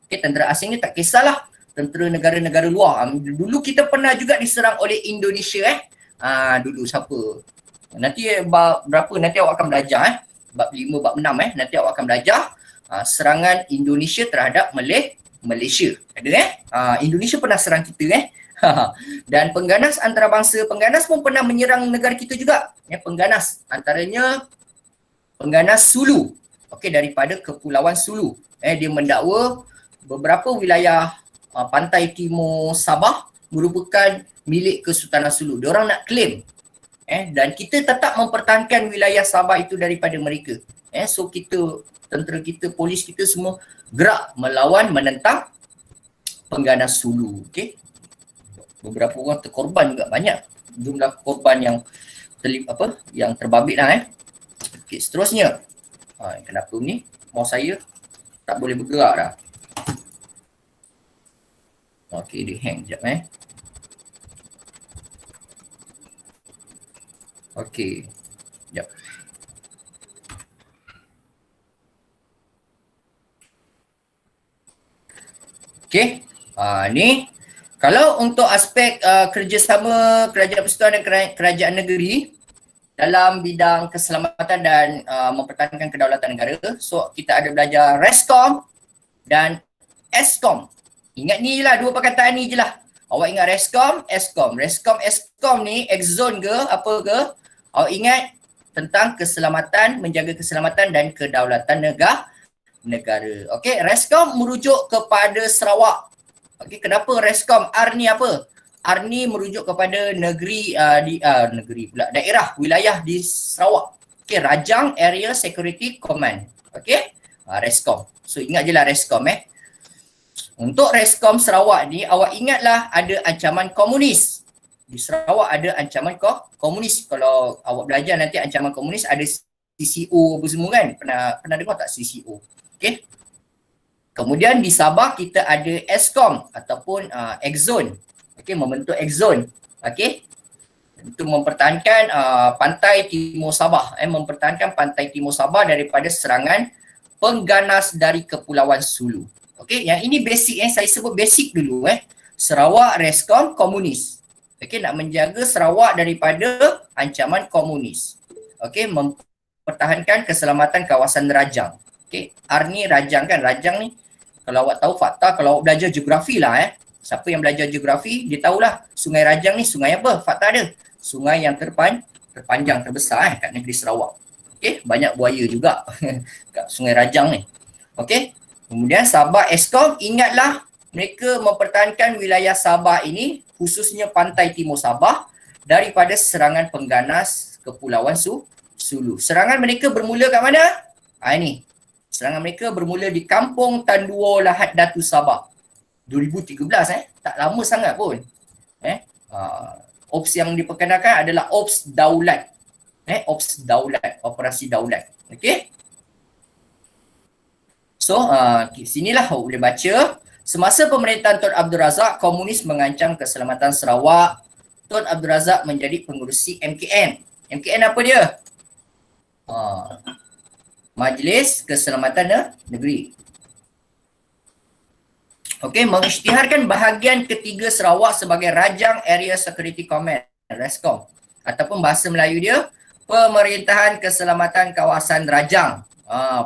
Okay, tentera asing ni tak kisahlah, tentera negara-negara luar. Dulu kita pernah juga diserang oleh Indonesia dulu siapa? Nanti bab berapa nanti awak akan belajar bab 5, bab 6 nanti awak akan belajar serangan Indonesia terhadap Malaysia. Ada Indonesia pernah serang kita dan pengganas antarabangsa, pengganas pun pernah menyerang negara kita juga. Pengganas antaranya pengganas Sulu. Okey, daripada Kepulauan Sulu. Dia mendakwa beberapa wilayah pantai timur Sabah merupakan milik Kesultanan Sulu. Diorang nak claim. Dan kita tetap mempertahankan wilayah Sabah itu daripada mereka. So kita, tentera kita, polis kita semua gerak melawan, menentang pengganas Sulu. Okay. Beberapa orang terkorban juga, banyak jumlah korban yang yang terbabit lah Okey, seterusnya. Kenapa ni mouse saya tak boleh bergerak dah. Okey, dia hang sekejap Okey. Sekejap. Okey. Ni kalau untuk aspek kerjasama kerajaan persekutuan dan kerajaan negeri dalam bidang keselamatan dan mempertahankan kedaulatan negara, so kita ada belajar RESCOM dan ESCOM. Ingat ni je lah, dua perkataan ni je lah. Awak ingat RESCOM, ESCOM. RESCOM, ESCOM ni X-zone ke apa ke? Awak ingat tentang keselamatan, menjaga keselamatan dan kedaulatan negara. Okey, RESCOM merujuk kepada Sarawak. Okey, kenapa RESCOM? R ni apa? R ni merujuk kepada daerah, wilayah di Sarawak. Okey, Rajang Area Security Command. Okey, RESCOM. So ingat je lah RESCOM Untuk RESCOM Sarawak ni, awak ingatlah ada ancaman komunis. Di Sarawak ada ancaman komunis. Kalau awak belajar nanti ancaman komunis ada CCO apa semua kan? Pernah dengar tak CCO? Okey. Kemudian di Sabah kita ada ESCOM ataupun X-zone. Okey, membentuk X-zone. Okey. Untuk mempertahankan pantai timur Sabah, mempertahankan pantai timur Sabah daripada serangan pengganas dari Kepulauan Sulu. Okey, yang ini basic saya sebut basic dulu Sarawak RESCOM komunis. Okey, nak menjaga Sarawak daripada ancaman komunis. Okey, mempertahankan keselamatan kawasan Rajang. Okey, R ni Rajang kan? Rajang ni kalau awak tahu fakta, kalau awak belajar geografi lah siapa yang belajar geografi, dia tahulah Sungai Rajang ni sungai apa? Fakta dia. Sungai yang terpanjang terbesar kat negeri Sarawak. Okey, banyak buaya juga kat Sungai Rajang ni. Okey. Kemudian Sabah ESCOM, ingatlah mereka mempertahankan wilayah Sabah ini, khususnya pantai timur Sabah, daripada serangan pengganas Kepulauan Sulu. Serangan mereka bermula kat mana? Ini. Serangan mereka bermula di Kampung Tanduo Lahad Datu Sabah. 2013 tak lama sangat pun. Ops yang diperkenalkan adalah Ops Daulat. Ops Daulat, Operasi Daulat. Okey. So, sinilah awak boleh baca. Semasa pemerintahan Tun Abdul Razak, komunis mengancam keselamatan Sarawak. Tun Abdul Razak menjadi pengerusi MKN. MKN apa dia? Majlis Keselamatan Negeri. Okey, mengisytiharkan bahagian ketiga Sarawak sebagai Rajang Area Security Command, RESCOM. Ataupun bahasa Melayu dia, Pemerintahan Keselamatan Kawasan Rajang.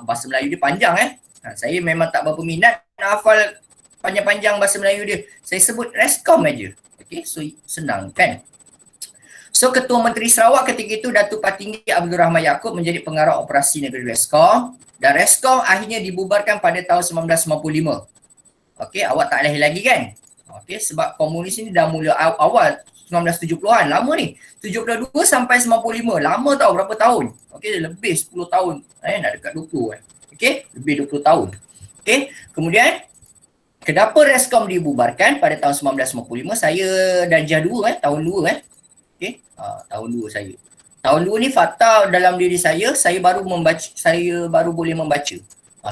Bahasa Melayu dia panjang saya memang tak berapa minat nak hafal panjang-panjang bahasa Melayu dia. Saya sebut RESCOM aja. Okey, so senang kan? So Ketua Menteri Sarawak ketika itu Datuk Patinggi Abdul Rahman Yaakob menjadi pengarah operasi negeri RESCOM, dan RESCOM akhirnya dibubarkan pada tahun 1995. Okey, awak tak lahir lagi kan? Okey, sebab komunis ni dah mula awal 1970-an, lama ni. 72 sampai 95, lama tau, berapa tahun? Okey, lebih 10 tahun. Nak dekat 20 Okey, lebih 20 tahun. Okey, kemudian kenapa RESCOM dibubarkan pada tahun 1995? Saya darjah 2 tahun 2 Okey, tahun 2 saya. Tahun 2 ni fakta dalam diri saya baru membaca, saya baru boleh membaca.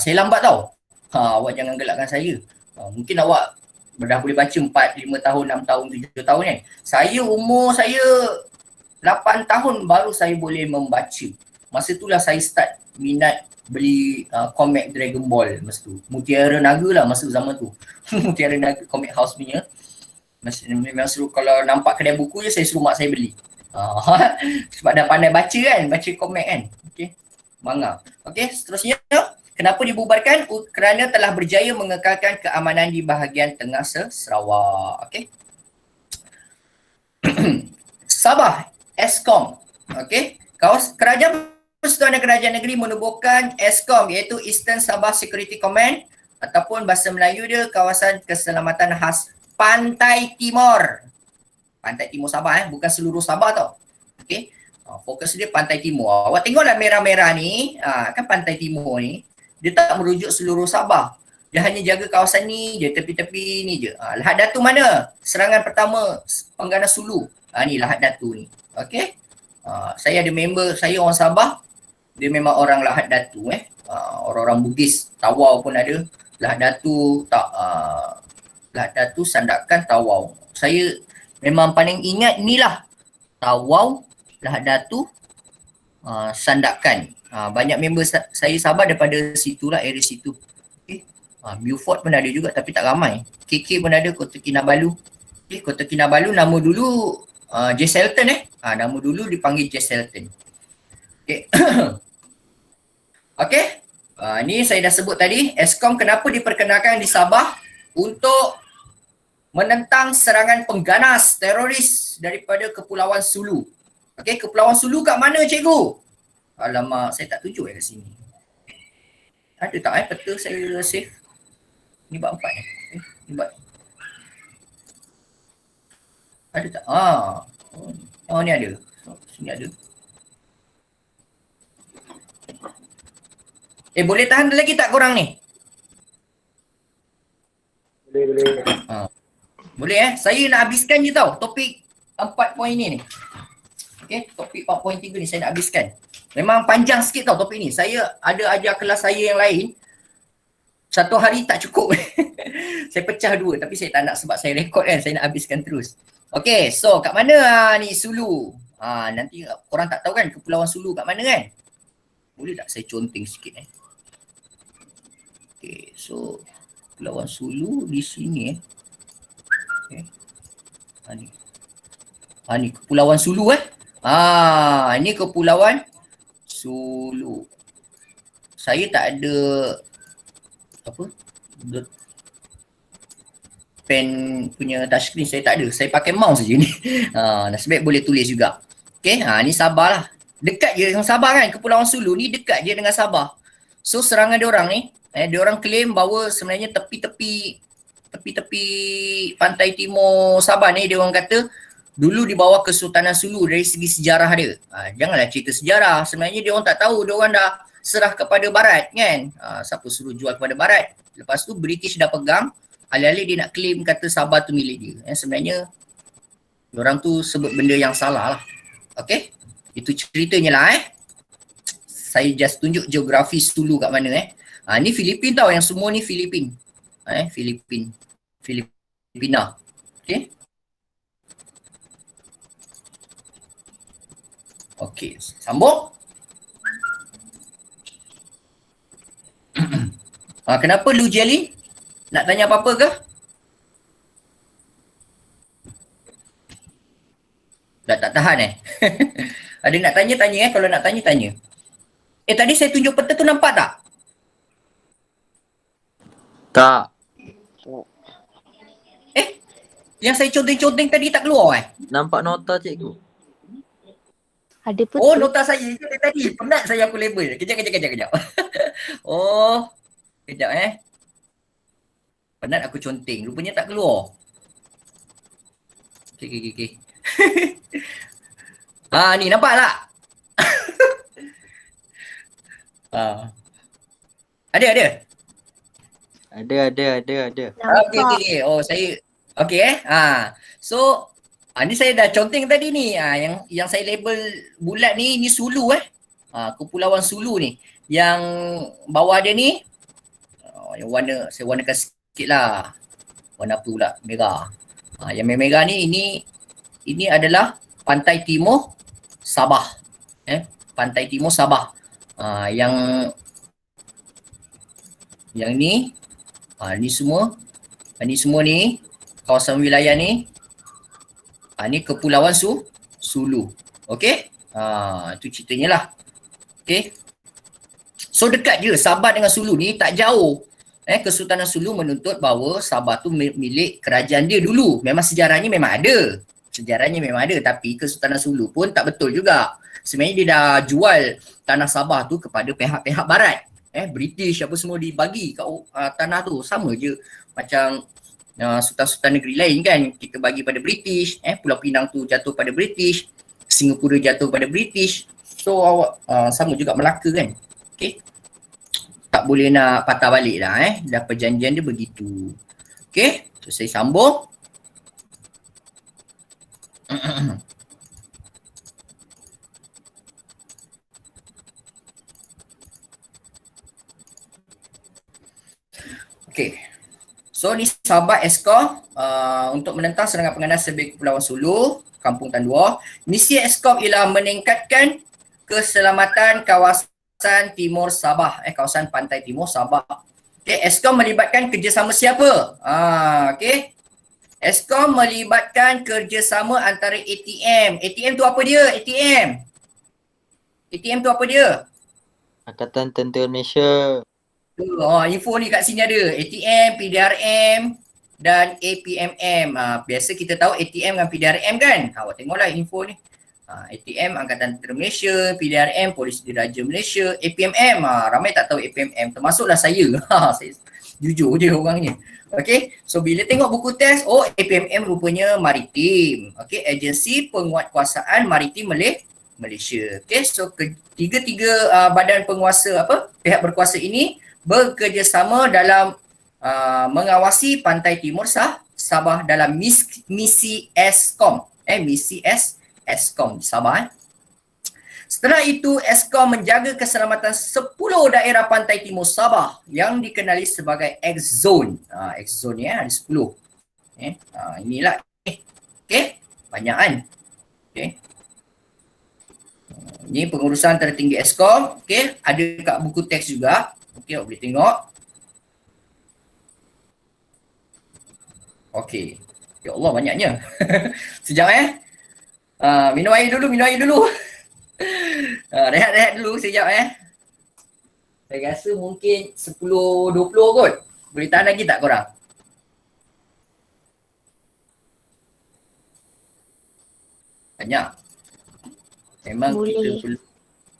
Saya lambat tau. Awak jangan gelakkan saya. Mungkin awak dah boleh baca 4, 5 tahun, 6 tahun, 7 tahun kan. Saya umur saya 8 tahun baru saya boleh membaca. Masa itulah saya start minat beli komik Dragon Ball masa tu. Mutiara Naga lah masa zaman tu. Mutiara Naga Comic House punya. Memang suruh, kalau nampak kedai buku je saya suruh mak saya beli. Sebab dah pandai baca kan, baca komik kan. Okey. Manga. Okey, seterusnya kenapa dibubarkan? Kerana telah berjaya mengekalkan keamanan di bahagian tengah Sarawak. Okey. Sabah ESCOM. Okey. Kerajaan Persekutuan dan Kerajaan Negeri menubuhkan ESCOM, iaitu Eastern Sabah Security Command, ataupun bahasa Melayu dia Kawasan Keselamatan Khas Pantai Timur. Pantai Timur Sabah bukan seluruh Sabah tau. Okey. Fokus dia Pantai Timur. Awak tengoklah merah-merah ni, kan Pantai Timur ni dia tak merujuk seluruh Sabah. Dia hanya jaga kawasan ni je, tepi-tepi ni je. Lahad Datu mana? Serangan pertama pengganas Sulu. Ni Lahad Datu ni. Okey. Saya ada member, saya orang Sabah. Dia memang orang Lahad Datu orang-orang Bugis, Tawau pun ada. Lahad Datu Lahad Datu, Sandakan, Tawau. Saya memang paling ingat ni lah. Tawau, Lahad Datu, Sandakan. Banyak member saya Sabah daripada situ lah, area situ. Beaufort pun ada juga tapi tak ramai. KK pun ada, Kota Kinabalu. Kota Kinabalu nama dulu J. Selton nama dulu dipanggil J. Selton. Okey. Ni saya dah sebut tadi, Eskom kenapa diperkenalkan di Sabah untuk menentang serangan pengganas teroris daripada Kepulauan Sulu. Okey, Kepulauan Sulu kat mana cikgu? Alamak, saya tak tunjuk kat sini. Ada tak peta saya save? Ni bab 4 ni bab. Ada tak? Ni ada. Sini ada. Boleh tahan lagi tak korang ni? Boleh. Boleh Saya nak habiskan je tau topik 4 poin ni. Okey, topik 4.3 ni saya nak habiskan. Memang panjang sikit tau topik ni. Saya ada ajar kelas saya yang lain. Satu hari tak cukup. Saya pecah dua tapi saya tak nak sebab saya rekod kan. Saya nak habiskan terus. Okey, so kat mana ni Sulu? Nanti korang tak tahu kan Kepulauan Sulu kat mana kan? Boleh tak saya conteng sikit Okey, so Kepulauan Sulu di sini Okey. Ni Kepulauan Sulu ini Kepulauan Sulu. Saya tak ada pen punya touchscreen, saya tak ada. Saya pakai mouse saja ni. Nasib baik boleh tulis juga. Okey, ni Sabah lah. Dekat je dengan Sabah kan. Kepulauan Sulu ni dekat je dengan Sabah. So serangan diorang ni, diorang claim bahawa sebenarnya tepi-tepi pantai timur Sabah ni diorang kata dulu di bawah Kesultanan Sulu dari segi sejarah dia. Janganlah cerita sejarah. Sebenarnya diorang tak tahu, diorang dah serah kepada barat kan. Siapa suruh jual kepada barat. Lepas tu British dah pegang, alih-alih dia nak claim kata Sabah tu milik dia. Sebenarnya diorang tu sebut benda yang salah lah. Okey, itu ceritanya lah Saya just tunjuk geografi Sulu kat mana ni Filipin tau, yang semua ni Filipin. Filipina. Okey. Okey, sambung. Kenapa Lu Jelly? Nak tanya apa-apa ke? Dah tak tahan Ada nak tanya-tanya kalau nak tanya-tanya. Tadi saya tunjuk peta tu nampak tak? Tak. Yang saya conteng-conteng tadi tak keluar Nampak nota cikgu. Ada pun. Oh, nota saya je tadi. Penat saya aku label. Kejap. Oh. Kejap Penat aku conteng. Rupanya tak keluar. Okey. Ni nampak tak? Ada. Ada. Okey. Oh, saya okey So ni saya dah conteng tadi ni. Yang saya label bulat ni Sulu Kepulauan Sulu ni. Yang bawah dia ni yang warna, saya warnakan sikit lah. Warna apa pula? Merah. Yang merah ni ini adalah pantai timur Sabah. Pantai timur Sabah. Yang ni ni semua ni kawasan wilayah ni ni Kepulauan Sulu. Okey? Itu ceritanya lah. Okey? So dekat je Sabah dengan Sulu ni, tak jauh. Kesultanan Sulu menuntut bahawa Sabah tu milik kerajaan dia dulu. Memang sejarahnya memang ada. Tapi Kesultanan Sulu pun tak betul juga. Sebenarnya dia dah jual tanah Sabah tu kepada pihak-pihak barat. British apa semua dibagi kat tanah tu. Sama je macam sultan-sultan negeri lain kan. Kita bagi pada British. Pulau Pinang tu jatuh pada British. Singapura jatuh pada British. So sama juga Melaka kan. Okay. Tak boleh nak patah balik dah Dah perjanjian dia begitu. Okay, so saya sambung. Okay, so ni sahabat Eskom untuk menentang serangan penganas Serbia Kepulauan Sulu, Kampung Tandua. Misi Eskom ialah meningkatkan keselamatan kawasan timur Sabah, kawasan pantai timur Sabah. Okay, Eskom melibatkan kerjasama siapa? Okay, Eskom melibatkan kerjasama antara ATM. ATM tu apa dia? ATM tu apa dia? Angkatan Tentera Malaysia. Info ni kat sini ada ATM, PDRM dan APMM. Biasa kita tahu ATM dengan PDRM kan. Awak tengoklah info ni. ATM Angkatan Tentera Malaysia, PDRM Polis Diraja Malaysia, APMM. Ramai tak tahu APMM, termasuklah saya. Saya jujur je orangnya. Okay, so bila tengok buku teks, APMM rupanya maritim. Okay, Agensi Penguatkuasaan Maritim Malaysia. Okay, so tiga-tiga badan penguasa pihak berkuasa ini bekerjasama dalam mengawasi pantai timur Sabah dalam misi Eskom. Misi Eskom di Sabah. Setelah itu Eskom menjaga keselamatan 10 daerah pantai timur Sabah yang dikenali sebagai X-Zone. X-Zone ni ada 10. Inilah. Okay, banyak kan. Okay. Ini pengurusan tertinggi Eskom. Okay, ada kat buku teks juga. Okay, awak boleh tengok. Okay. Ya Allah, banyaknya. Sekejap minum air dulu. Rehat dulu sekejap Saya rasa mungkin 10-20 kot. Boleh tahan lagi tak korang? Banyak. Memang Boleh. kita perlu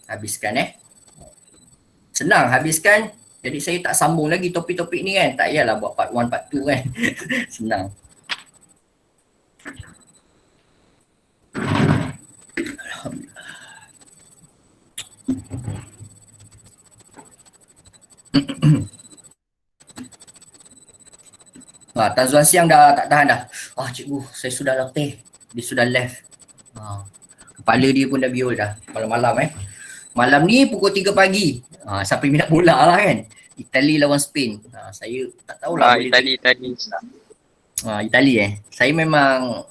habiskan Senang habiskan. Jadi saya tak sambung lagi topik-topik ni kan. Tak payahlah buat part 1, part 2 kan. Senang. Tan Zuan Siang dah tak tahan dah. Cikgu, saya sudah latih. Dia sudah left. Kepala dia pun dah biol dah. Malam-malam Malam ni pukul 3 pagi. Siapa minat bola lah kan. Itali lawan Spain. Saya tak tahulah. Itali. Itali Saya memang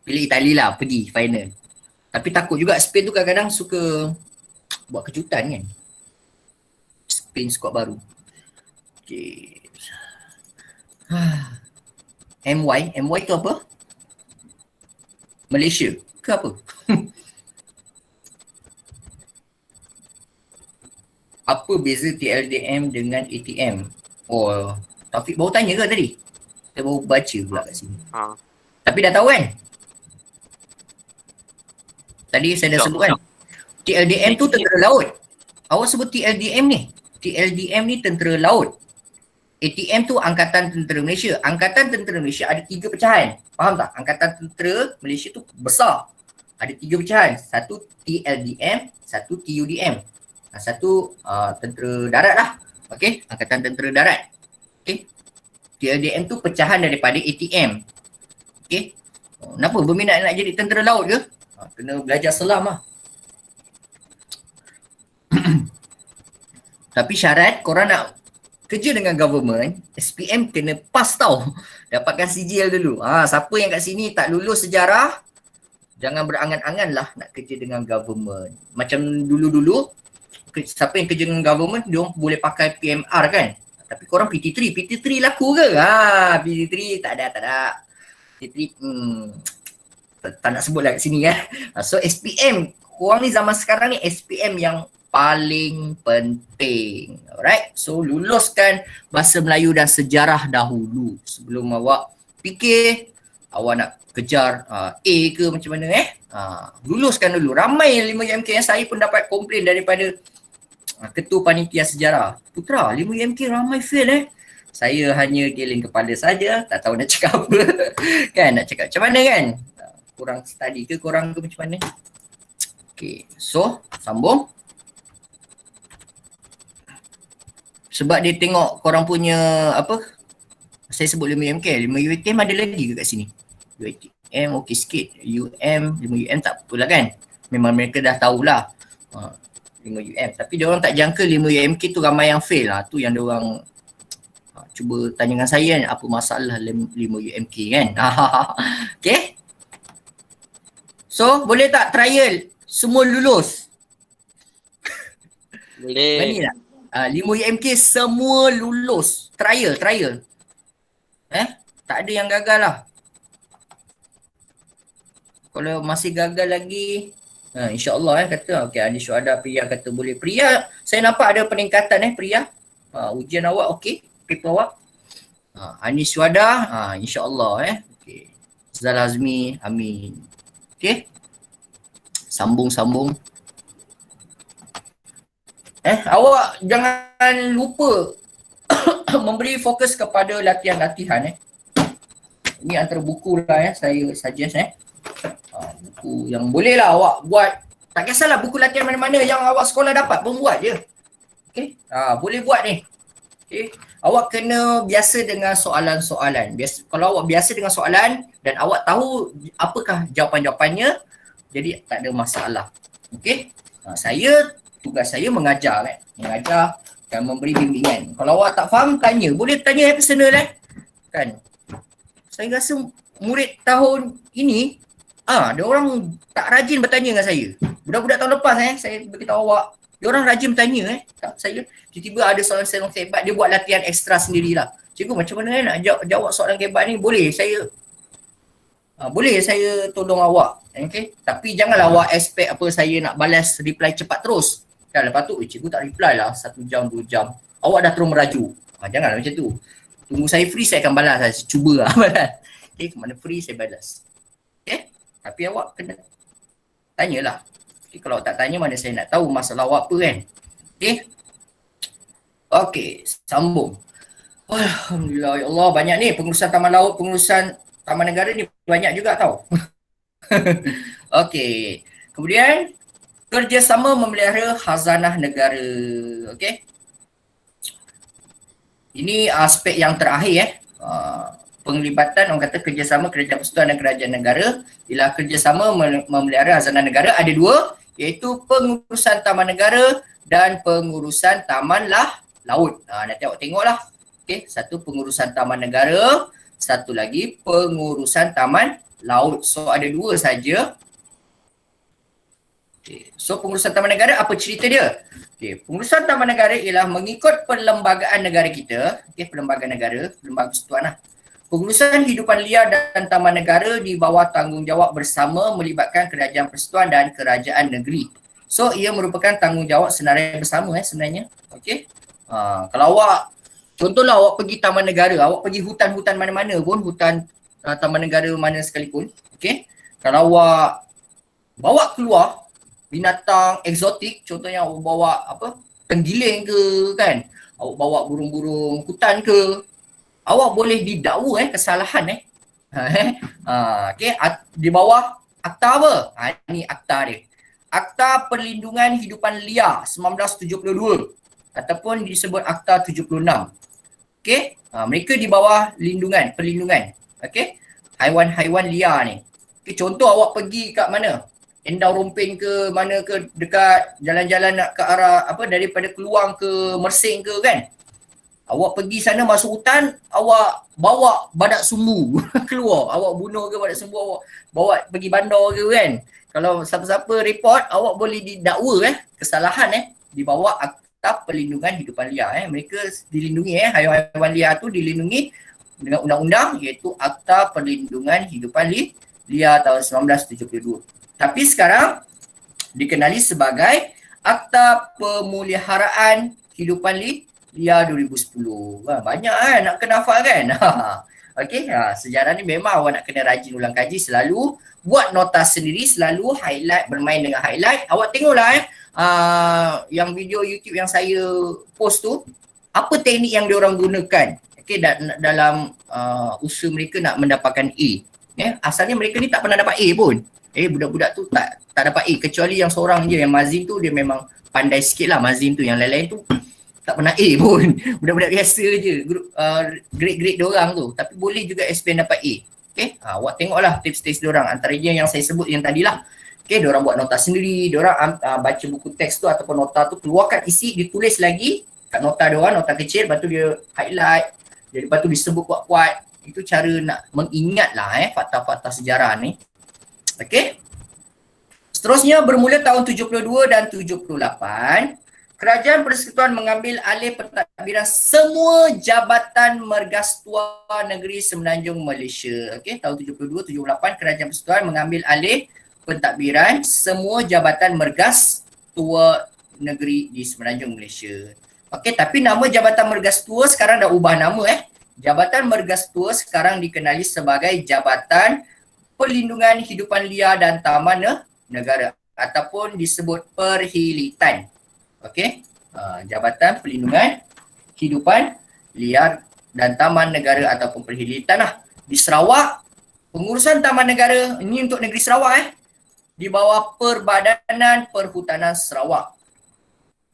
pilih Itali lah pergi final. Tapi takut juga Spain tu kadang-kadang suka buat kejutan kan. Spain skuad baru. Okay. MY tu apa? Malaysia ke apa? Apa beza TLDM dengan ATM? Taufik baru tanya ke tadi? Saya baru baca pula kat sini. Tapi dah tahu kan? Tadi saya dah sebut kan? TLDM tu tentera laut. Awak sebut TLDM ni. TLDM ni tentera laut. ATM tu Angkatan Tentera Malaysia. Angkatan Tentera Malaysia ada 3 pecahan. Faham tak? Angkatan Tentera Malaysia tu besar. Ada 3 pecahan. Satu TLDM, satu TUDM. Satu tentera darat lah. Okay, Angkatan Tentera Darat. Okay, TLDM tu pecahan daripada ATM. Okay, kenapa berminat nak jadi tentera laut ke? Kena belajar selam lah. Tapi syarat korang nak kerja dengan government, SPM kena pass tau. Dapatkan sijil dulu. Siapa yang kat sini tak lulus sejarah, jangan berangan-angan lah nak kerja dengan government. Macam dulu-dulu, siapa yang kerja dengan government, dia boleh pakai PMR kan. Tapi korang PT3 laku ke? PT3 tak ada. PT3 tak nak sebut lah kat sini kan. So SPM, korang ni zaman sekarang ni SPM yang paling penting. Alright, so luluskan bahasa Melayu dan sejarah dahulu sebelum awak fikir awak nak kejar A ke macam mana luluskan dulu. Ramai 5UMK yang saya pun dapat komplain daripada ketua panitia sejarah. Putra, 5UMK ramai fail Saya hanya giling kepala saja, tak tahu nak cakap apa. Kan, nak cakap macam mana kan? Kurang study ke korang ke macam mana? Okay, so sambung. Sebab dia tengok korang punya apa, saya sebut 5UM kan, 5UTM ada lagi ke kat sini? UTM okey sikit, 5UM tak apalah kan, memang mereka dah tahulah 5UM, tapi dia orang tak jangka 5UMK tu ramai yang fail lah. Tu yang dia orang cuba tanya dengan saya kan, apa masalah 5UMK kan. Okay, so boleh tak trial semua lulus? Berani Boleh. tak? 5UMK semua lulus, trial. Tak ada yang gagal lah. Kalau masih gagal lagi, insyaAllah kata, okay, Anis Syuhada Priya kata boleh. Priya, saya nampak ada peningkatan Priya. Ujian awak okey, paper awak. Anis Syuhada, insyaAllah okay. Zal Azmi, amin. Okay. Sambung. Awak jangan lupa memberi fokus kepada latihan-latihan Ini antara buku lah saya suggest buku yang boleh lah awak buat. Tak kisahlah buku latihan mana-mana yang awak sekolah dapat pun buat je. Okay, boleh buat ni. Okay, awak kena biasa dengan soalan-soalan. Kalau awak biasa dengan soalan dan awak tahu apakah jawapan-jawapannya, jadi tak ada masalah. Okay, tugas saya mengajar mengajar dan memberi bimbingan. Kalau awak tak faham, tanya. Boleh tanya personal kan. Saya rasa murid tahun ini dia orang tak rajin bertanya dengan saya. Budak-budak tahun lepas saya beritahu awak, dia orang rajin bertanya tak saya. Tiba-tiba ada soalan hebat, dia buat latihan ekstra sendirilah. Cikgu macam mana nak jawab soalan hebat ni? Boleh saya tolong awak. Okay? Tapi janganlah awak expect apa saya nak balas reply cepat terus. Dan lepas tu cikgu tak reply lah 1 jam 2 jam. Awak dah terus meraju. Janganlah macam tu. Tunggu saya free, saya akan balas. Saya cuba balas. Okay, mana free saya balas. Okay? Tapi awak kena tanyalah. Okay, kalau tak tanya mana saya nak tahu masalah awak apa kan. Okay. Okay, sambung. Alhamdulillah, ya Allah, banyak ni pengurusan taman laut, pengurusan taman negara ni banyak juga tau. Okay. Kemudian kerjasama memelihara khazanah negara. Okay. Ini aspek yang terakhir penglibatan, orang kata kerjasama kerajaan persekutuan dan kerajaan negara ialah kerjasama memelihara khazanah negara. Ada 2, iaitu pengurusan taman negara dan pengurusan taman laut. Nanti awak tengoklah. Okay, satu pengurusan taman negara, satu lagi pengurusan taman laut. So ada 2 saja. Okay. So pengurusan taman negara, apa cerita dia? Okay. Pengurusan taman negara ialah mengikut perlembagaan negara kita. Okay, perlembagaan negara, lembaga persekutuan lah. Pengurusan hidupan liar dan taman negara di bawah tanggungjawab bersama melibatkan kerajaan persekutuan dan kerajaan negeri. So ia merupakan tanggungjawab senarai bersama sebenarnya. Okay. Kalau awak, contohlah awak pergi taman negara, awak pergi hutan-hutan mana-mana pun, hutan taman negara mana sekalipun. Okay. Kalau awak bawa keluar binatang eksotik, contohnya awak bawa tenggiling ke kan, awak bawa burung-burung hutan ke, awak boleh didakwa kesalahan okay. Di bawah akta apa? Ini akta dia. Akta Perlindungan Hidupan Liar 1972 ataupun disebut Akta 76. Okay. Mereka di bawah perlindungan. Okay. Haiwan-haiwan liar ni. Okay, contoh awak pergi kat mana? Endau Rompin ke mana ke, dekat jalan-jalan nak ke arah daripada Keluang ke Mersing ke kan. Awak pergi sana masuk hutan, awak bawa badak sumbu keluar, awak bunuh ke badak sumbu, awak bawa pergi bandar ke kan. Kalau siapa-siapa report, awak boleh didakwa kesalahan di bawah Akta Perlindungan Hidupan Liar. Mereka dilindungi haiwan-haiwan liar tu dilindungi dengan undang-undang iaitu Akta Perlindungan Hidupan Liar tahun 1972. Tapi sekarang dikenali sebagai Akta Pemeliharaan Hidupan Liar 2010. Banyak nak kena hafal kan. Okey, sejarah ni memang awak nak kena rajin ulang kaji, selalu buat nota sendiri, selalu highlight, bermain dengan highlight. Awak tengoklah yang video YouTube yang saya post tu, apa teknik yang diorang gunakan dalam usaha mereka nak mendapatkan A. Asalnya mereka ni tak pernah dapat A pun. Budak-budak tu tak dapat A, kecuali yang seorang je, yang Mazin tu dia memang pandai sikit lah. Mazin tu, yang lain-lain tu tak pernah A pun. Budak-budak biasa je. Grade-grade diorang tu. Tapi boleh juga SPM dapat A. Okay. Awak tengoklah tips-tips diorang. Antaranya yang saya sebut yang tadilah. Okay, diorang buat nota sendiri. Diorang baca buku teks tu ataupun nota tu. Keluarkan isi, ditulis lagi kat nota diorang, nota kecil. Lepas tu dia highlight. Lepas tu disebut kuat-kuat. Itu cara nak mengingat lah fakta-fakta sejarah ni. Okay. Seterusnya bermula tahun 72 dan 78, Kerajaan Persekutuan mengambil alih pentadbiran semua jabatan Mergastua Negeri Semenanjung Malaysia. Okey, tahun 72-78 Kerajaan Persekutuan mengambil alih pentadbiran semua jabatan Mergastua Negeri di Semenanjung Malaysia. Okey, tapi nama Jabatan Mergastua sekarang dah ubah nama Jabatan Mergastua sekarang dikenali sebagai Jabatan Perlindungan Hidupan Liar dan Taman Negara ataupun disebut Perhilitan. Okey, Jabatan Perlindungan Hidupan Liar dan Taman Negara ataupun Perhilitan lah. Di Sarawak, pengurusan Taman Negara, ini untuk negeri Sarawak di bawah Perbadanan Perhutanan Sarawak.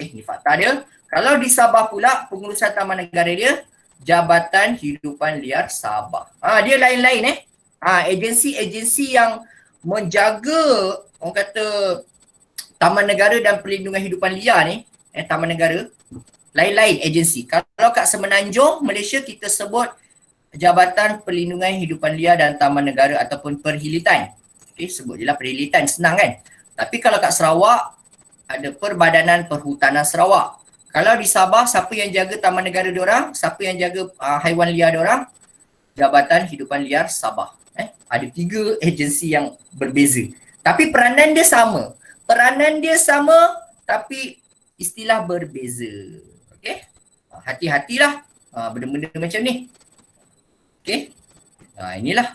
Ini fakta dia. Kalau di Sabah pula, pengurusan Taman Negara dia Jabatan Hidupan Liar Sabah. Dia lain-lain agensi-agensi yang menjaga orang kata Taman Negara dan Perlindungan Hidupan Liar ni, Taman Negara, lain-lain agensi. Kalau kat Semenanjung, Malaysia kita sebut Jabatan Perlindungan Hidupan Liar dan Taman Negara ataupun Perhilitan. Okay, sebut je lah Perhilitan, senang kan. Tapi kalau kat Sarawak, ada Perbadanan Perhutanan Sarawak. Kalau di Sabah, siapa yang jaga Taman Negara diorang? Siapa yang jaga haiwan liar diorang? Jabatan Hidupan Liar Sabah. Ada 3 agensi yang berbeza. Tapi peranan dia sama. Tapi istilah berbeza. Okey? Hati-hatilah benda-benda macam ni. Okey? Inilah.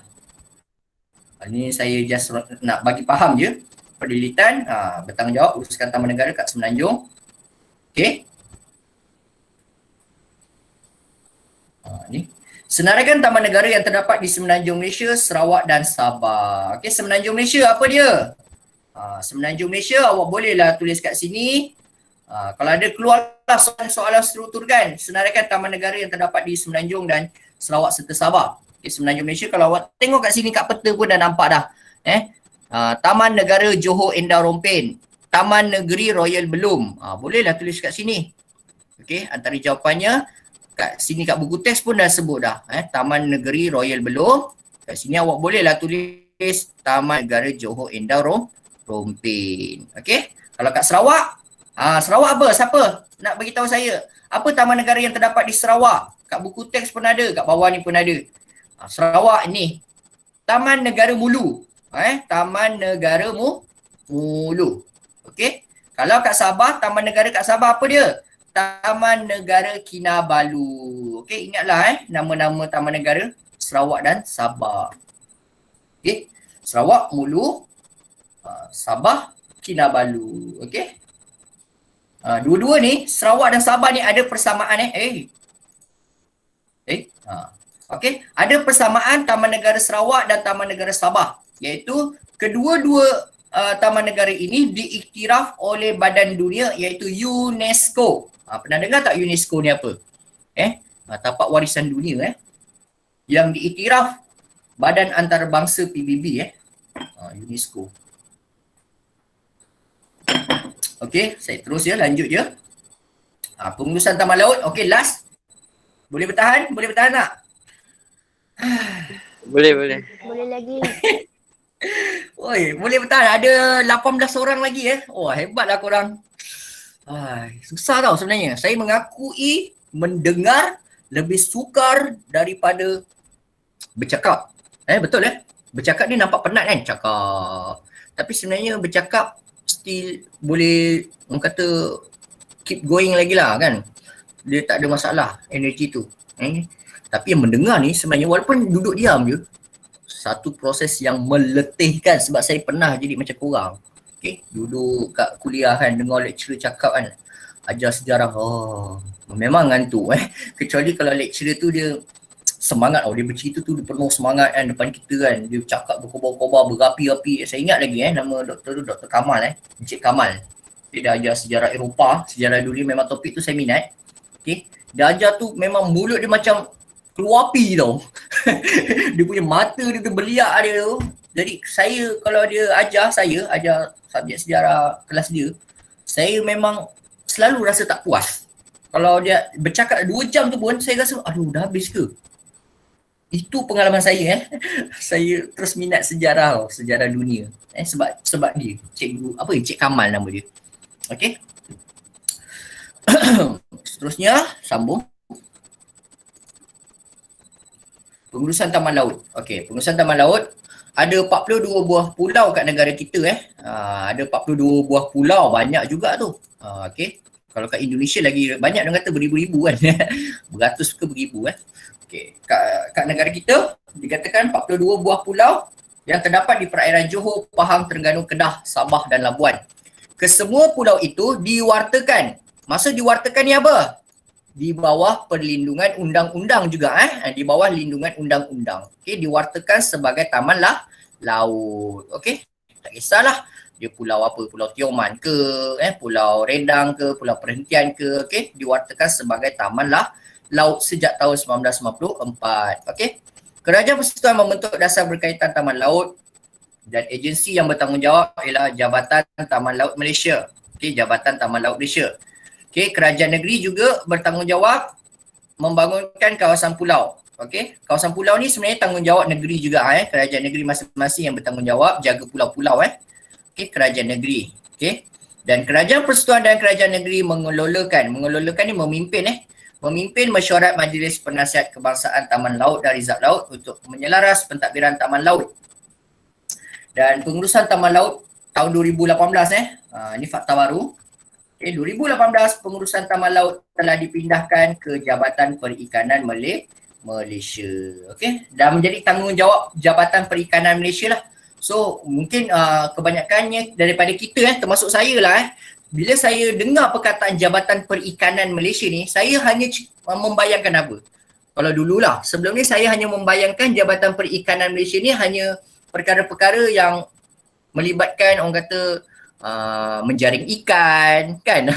Ini saya just nak bagi faham je. Perhilitan, bertanggungjawab uruskan Taman Negara kat Semenanjung. Okey? Ni. Senaraikan Taman Negara yang terdapat di Semenanjung Malaysia, Sarawak dan Sabah. Okey, Semenanjung Malaysia apa dia? Semenanjung Malaysia awak bolehlah tulis kat sini. Kalau ada keluarlah soalan-soalan struktur kan, senaraikan Taman Negara yang terdapat di Semenanjung dan Sarawak serta Sabah. Okay, Semenanjung Malaysia kalau awak tengok kat sini kat peta pun dah nampak dah. Taman Negara Johor Endah Rompin, Taman Negeri Royal Belum. Bolehlah tulis kat sini. Okey, antara jawapannya kat sini kat buku teks pun dah sebut dah. Taman Negeri Royal Belum. Kat sini awak bolehlah tulis Taman Negara Johor Endah Rompin. Okey. Kalau kat Sarawak, Sarawak apa? Siapa nak bagi tahu saya? Apa taman negara yang terdapat di Sarawak? Kat buku teks pun ada, kat bawah ni pun ada. Sarawak ni Taman Negara Mulu. Taman Negara Mulu. Okey. Kalau kat Sabah, taman negara kat Sabah apa dia? Taman Negara Kinabalu. Okey, ingatlah nama-nama taman negara Sarawak dan Sabah. Okey. Sarawak Mulu, Sabah Kinabalu. Okey. Dua-dua ni Sarawak dan Sabah ni ada persamaan Okey, ada persamaan Taman Negara Sarawak dan Taman Negara Sabah, iaitu kedua-dua taman negara ini diiktiraf oleh Badan Dunia iaitu UNESCO. Pernah dengar tak UNESCO ni apa? Tapak warisan dunia yang diiktiraf Badan Antarabangsa PBB UNESCO. Okey, saya terus ya, lanjut je. Pengurusan taman laut. Okey, last. Boleh bertahan? Boleh bertahan tak? Boleh. Boleh lagi. Oi, boleh bertahan. Ada 18 orang lagi hebatlah korang. Susah tau sebenarnya. Saya mengakui mendengar lebih sukar daripada bercakap. Betul Bercakap ni nampak penat kan cakap. Tapi sebenarnya bercakap still boleh orang kata keep going lagi lah kan. Dia tak ada masalah energi tu. Tapi yang mendengar ni sebenarnya walaupun duduk diam je, satu proses yang meletihkan sebab saya pernah jadi macam korang. Okay, duduk kat kuliah kan, dengar lecturer cakap kan, ajar sejarah, memang ngantuk kecuali kalau lecturer tu dia semangat, dia bercerita tu dia penuh semangat kan depan kita kan, dia cakap berkobar-kobar, berapi-api. Saya ingat lagi nama doktor tu Dr. Kamal, Encik Kamal. Dia dah ajar sejarah Eropah, sejarah dunia, memang topik tu saya minat. Okay. Dajjal tu memang mulut dia macam keluar api tau. Dia punya mata dia tu beliak dia tu. Jadi saya kalau dia ajar subjek sejarah kelas dia, saya memang selalu rasa tak puas. Kalau dia bercakap 2 jam tu pun saya rasa aduh dah habis ke? Itu pengalaman saya Saya terus minat sejarah tau, sejarah dunia. Sebab dia cikgu Cik Kamal nama dia. Okey. Seterusnya sambung. Pengurusan taman laut. Okey, pengurusan taman laut ada 42 buah pulau kat negara kita ada 42 buah pulau, banyak juga tu. Okey. Kalau kat Indonesia lagi banyak, dia kata beribu-ribu kan. Beratus ke beribu Okey. Kat negara kita dikatakan 42 buah pulau yang terdapat di perairan Johor, Pahang, Terengganu, Kedah, Sabah dan Labuan. Kesemua pulau itu diwartakan. Maksud diwartakan ni apa? Di bawah perlindungan undang-undang juga di bawah lindungan undang-undang. Okey, diwartakan sebagai taman laut. Okey, tak kisahlah dia pulau apa, Pulau Tioman ke, Pulau Redang ke, Pulau Perhentian ke, okey, diwartakan sebagai taman laut sejak tahun 1994. Okey. Kerajaan Persekutuan membentuk dasar berkaitan taman laut dan agensi yang bertanggungjawab ialah Jabatan Taman Laut Malaysia. Okey, Jabatan Taman Laut Malaysia. Okey, kerajaan negeri juga bertanggungjawab membangunkan kawasan pulau. Okey, kawasan pulau ni sebenarnya tanggungjawab negeri juga kerajaan negeri masing-masing yang bertanggungjawab jaga pulau-pulau Okey, kerajaan negeri. Okey. Dan kerajaan persekutuan dan kerajaan negeri mengelolakan ni memimpin mesyuarat Majlis Penasihat Kebangsaan Taman Laut dan Rizab Laut untuk menyelaras pentadbiran taman laut. Dan pengurusan taman laut tahun 2018 ini fakta baru. 2018 pengurusan taman laut telah dipindahkan ke Jabatan Perikanan Malaysia. Okey, dan menjadi tanggungjawab Jabatan Perikanan Malaysia lah. So mungkin kebanyakannya daripada kita termasuk saya lah bila saya dengar perkataan Jabatan Perikanan Malaysia ni, saya hanya membayangkan apa? Kalau dululah, sebelum ni saya hanya membayangkan Jabatan Perikanan Malaysia ni hanya perkara-perkara yang melibatkan orang kata menjaring ikan kan,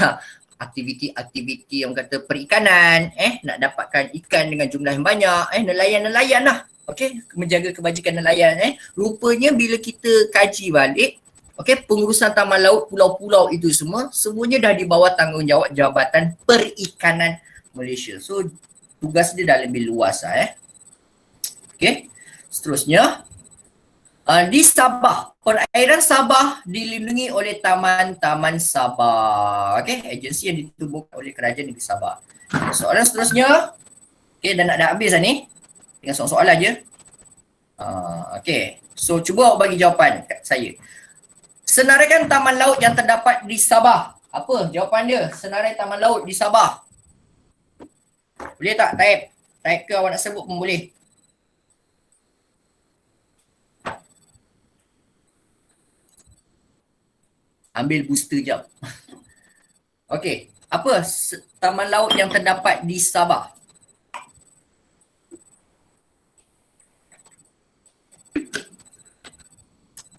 aktiviti-aktiviti orang kata perikanan, nak dapatkan ikan dengan jumlah yang banyak, nelayan-nelayan lah, okey, menjaga kebajikan nelayan. Rupanya bila kita kaji balik, okey, pengurusan taman laut, pulau-pulau itu semuanya dah di bawah tanggungjawab Jabatan Perikanan Malaysia. So tugas dia dah lebih luas okey, seterusnya di Sabah, perairan Sabah dilindungi oleh Taman Sabah. Okey, agensi yang ditubuhkan oleh Kerajaan Negeri Sabah. Soalan seterusnya, okey, dah nak habis ni. Tinggal soalan je. Okey, so cuba awak bagi jawapan kat saya. Senaraikan taman laut yang terdapat di Sabah. Apa jawapan dia? Senarai taman laut di Sabah. Boleh tak type? Type ke awak nak sebut pun boleh. Ambil booster jap. Okey, apa taman laut yang terdapat di Sabah?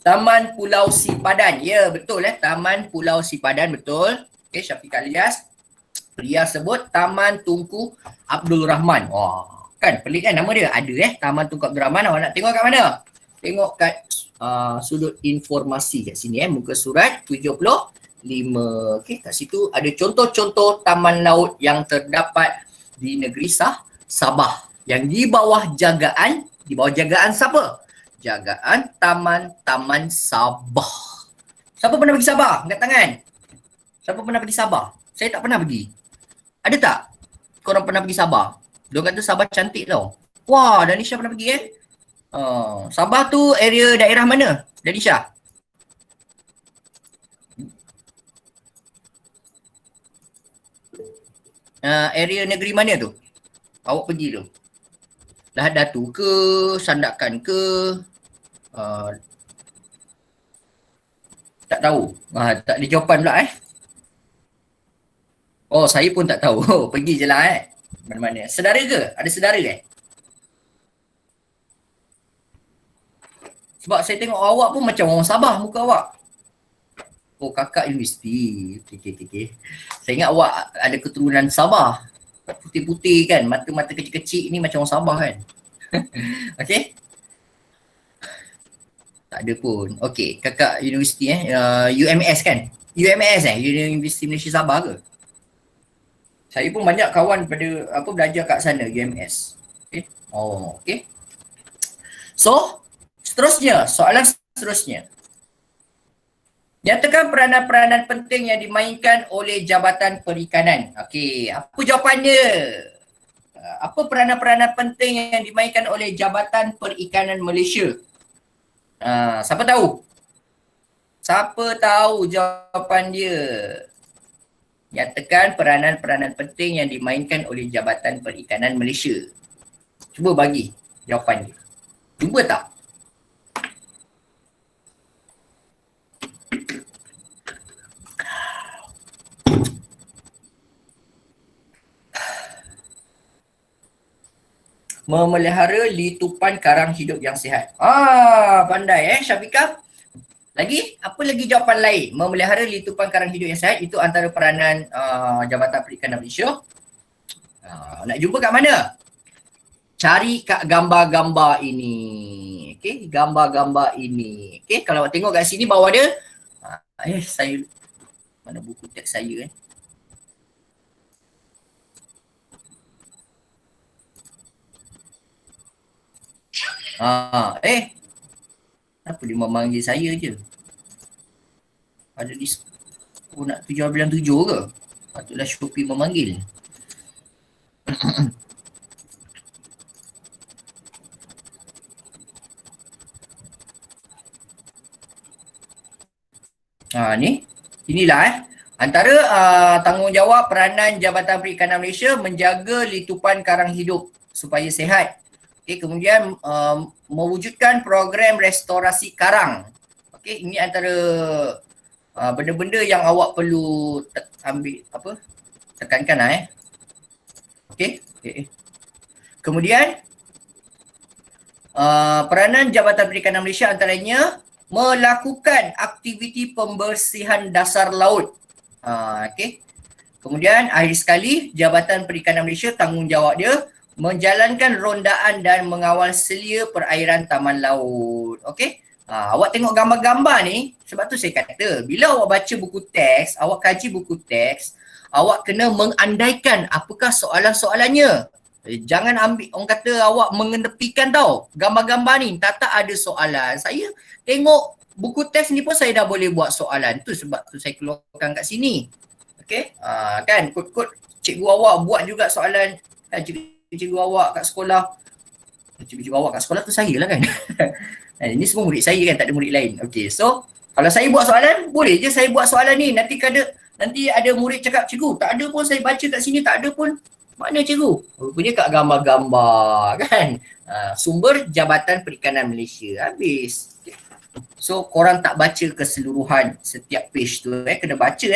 Taman Pulau Sipadan. Ya, betul Taman Pulau Sipadan, betul. Okey, Syafiq Alias. Ria sebut Taman Tunku Abdul Rahman. Wah, kan pelik kan nama dia? Ada Taman Tunku Abdul Rahman. Awak nak tengok kat mana? Tengok kat sudut informasi kat sini muka surat 75. Okey, kat situ ada contoh-contoh taman laut yang terdapat di negeri Sabah yang di bawah jagaan siapa? Jagaan Taman Sabah. Siapa pernah pergi Sabah? Angkat tangan. Siapa pernah pergi Sabah? Saya tak pernah pergi. Ada tak korang pernah pergi Sabah? Diorang kata Sabah cantik tau. Wah, Danisha pernah pergi Sabah tu area daerah mana? Danisha? Area negeri mana tu? Awak pergi tu? Lahad Datu ke? Sandakan ke? Tak tahu. Tak ada jawapan pula Oh, saya pun tak tahu. Pergi je lah mana-mana. Sedara ke? Ada sedara Sebab saya tengok awak pun macam orang Sabah muka awak. Oh, kakak universiti. Okey. Saya ingat awak ada keturunan Sabah. Putih-putih kan, mata-mata kecil-kecil ni macam orang Sabah kan. Okey. Tak ada pun. Okey, kakak universiti UMS kan? UMS Universiti Malaysia Sabah ke? Saya pun banyak kawan belajar kat sana UMS. Okey. Oh, okey. So, seterusnya, soalan seterusnya. Nyatakan peranan-peranan penting yang dimainkan oleh Jabatan Perikanan. Okey, apa jawapannya? Apa peranan-peranan penting yang dimainkan oleh Jabatan Perikanan Malaysia? Siapa tahu? Siapa tahu jawapan dia? Nyatakan peranan-peranan penting yang dimainkan oleh Jabatan Perikanan Malaysia. Cuba bagi jawapan dia. Cuba tak? Memelihara litupan karang hidup yang sihat. Pandai Syafiqah. Lagi? Apa lagi jawapan lain? Memelihara litupan karang hidup yang sihat itu antara peranan Jabatan Perikanan Malaysia. Nak jumpa kat mana? Cari kat gambar-gambar ini. Okey, gambar-gambar ini. Okey, kalau awak tengok kat sini bawah dia. Saya mana buku teks saya kenapa dia memanggil saya je? Ada diskon nak 7.7 ke? Patutlah Shopee memanggil. Inilah antara tanggungjawab peranan Jabatan Perikanan Malaysia menjaga litupan karang hidup supaya sihat. Okey, kemudian mewujudkan program restorasi karang. Okey, ini antara benda-benda yang awak perlu tekankan Okey. Kemudian peranan Jabatan Perikanan Malaysia antaranya melakukan aktiviti pembersihan dasar laut. Okey. Kemudian akhir sekali Jabatan Perikanan Malaysia tanggungjawab dia menjalankan rondaan dan mengawal selia perairan taman laut. Okey. Awak tengok gambar-gambar ni, sebab tu saya kata bila awak baca buku teks, awak kaji buku teks, awak kena mengandaikan apakah soalan-soalannya. Jangan ambil, orang kata awak mengenepikan tau. Gambar-gambar ni tak ada soalan. Saya tengok buku teks ni pun saya dah boleh buat soalan. Tu sebab tu saya keluarkan kat sini. Okey. Kan kod-kod cikgu awak buat juga soalan. Cikgu awak kat sekolah. Cikgu awak kat sekolah tu saya lah kan. Ini semua murid saya kan, tak ada murid lain. Okey. So, kalau saya buat soalan, boleh je saya buat soalan ni. Nanti ada murid cakap, cikgu tak ada pun saya baca kat sini, tak ada pun. Mana cikgu? Rupanya kat gambar-gambar kan. Sumber Jabatan Perikanan Malaysia. Habis. So korang tak baca keseluruhan setiap page tu. Kena baca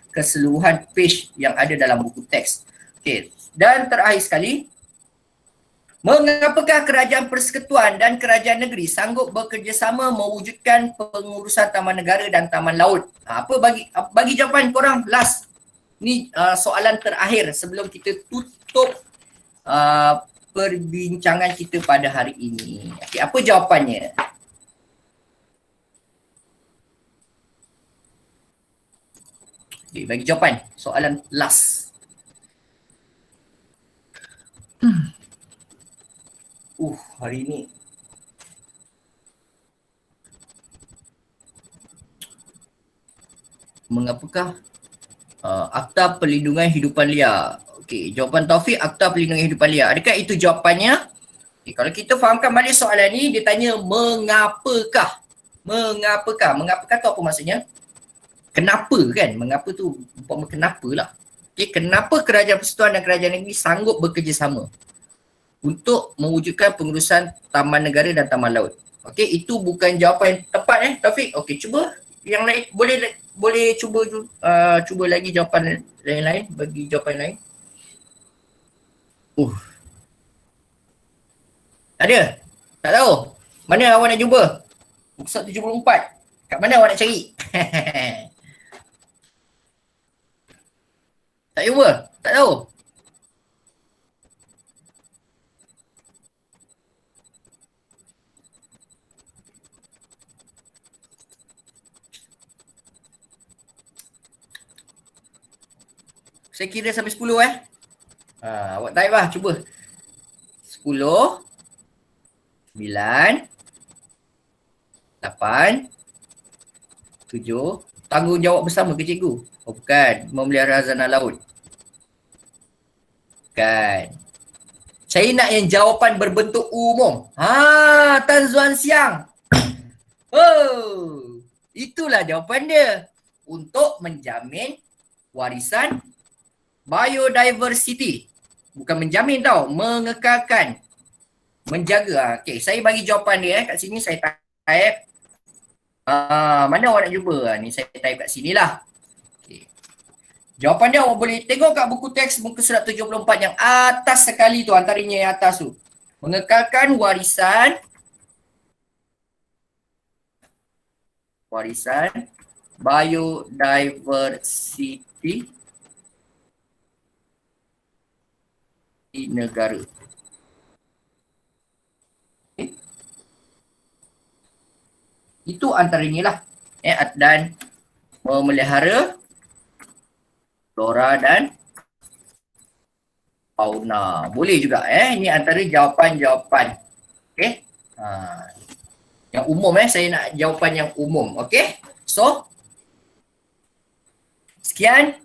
keseluruhan page yang ada dalam buku teks. Okay. Dan terakhir sekali, mengapakah Kerajaan Persekutuan dan Kerajaan Negeri sanggup bekerjasama mewujudkan pengurusan taman negara dan taman laut? Apa bagi jawapan korang last. Ni soalan terakhir sebelum kita tutup perbincangan kita pada hari ini. Okay, apa jawapannya? Okay, bagi jawapan. Soalan last. Hari ini. Mengapakah Akta Perlindungan Hidupan Liar? Okey, jawapan Taufik, Akta Perlindungan Hidupan Liar. Adakah itu jawapannya? Okay, kalau kita fahamkan balik soalan ni, dia tanya mengapakah? Mengapakah tu apa maksudnya? Kenapa kan? Mengapa tu umpama kenapa lah. Okay, kenapa Kerajaan Persekutuan dan Kerajaan Negeri sanggup bekerjasama untuk mewujudkan pengurusan taman negara dan taman laut? Okey, itu bukan jawapan yang tepat Taufik. Okey, cuba yang lain boleh cuba lagi jawapan lain-lain, bagi jawapan lain. Tak ada? Tak tahu? Mana awak nak jumpa? Muka surat 74. Kat mana awak nak cari? Tak jumpa? Tak tahu? Saya kira sampai 10 awak type lah, cuba. 10, 9, 8, 7. Tanggungjawab bersama ke cikgu? Oh bukan, memelihara hazanah laut. Bukan. Saya nak yang jawapan berbentuk umum. Tan Zuan Siang. Oh, itulah jawapan dia. Untuk menjamin warisan biodiversity. Bukan menjamin tau, mengekalkan. Menjaga. Okey, saya bagi jawapan dia kat sini saya type. Mana awak nak jumpa? Ni saya type kat sini lah. Okay. Jawapan dia awak boleh tengok kat buku teks muka surat 74 yang atas sekali tu, antaranya yang atas tu. Mengekalkan warisan biodiversity di negara. Okay. Itu antaranya lah. Dan memelihara flora dan fauna. Boleh juga. Ini antara jawapan-jawapan. Okay. Yang umum saya nak jawapan yang umum. Okay. So, sekian.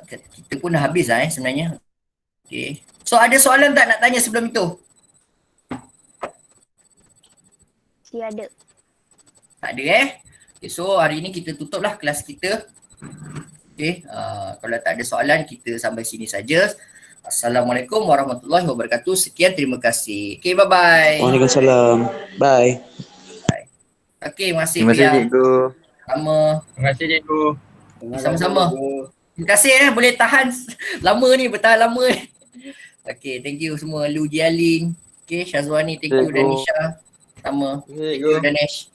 Kita pun dah habis lah sebenarnya. Okay. So, ada soalan tak nak tanya sebelum itu? Ada. Tak ada Okay, so hari ni kita tutuplah kelas kita. Okay, kalau tak ada soalan kita sampai sini saja. Assalamualaikum warahmatullahi wabarakatuh. Sekian, terima kasih. Okay, bye-bye. Waalaikumsalam. Bye. Okay, terima kasih. Terima kasih Pia. cikgu. Sama. Terima kasih cikgu. Sama-sama. Terima kasih boleh tahan lama ni, bertahan lama ni. Okay, thank you semua. Lu Jialin. Okay, Syazwani, thank you. Dan Nisha. Sama. Thank you, Danesh.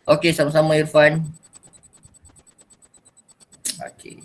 Okay, sama-sama Irfan. Okay.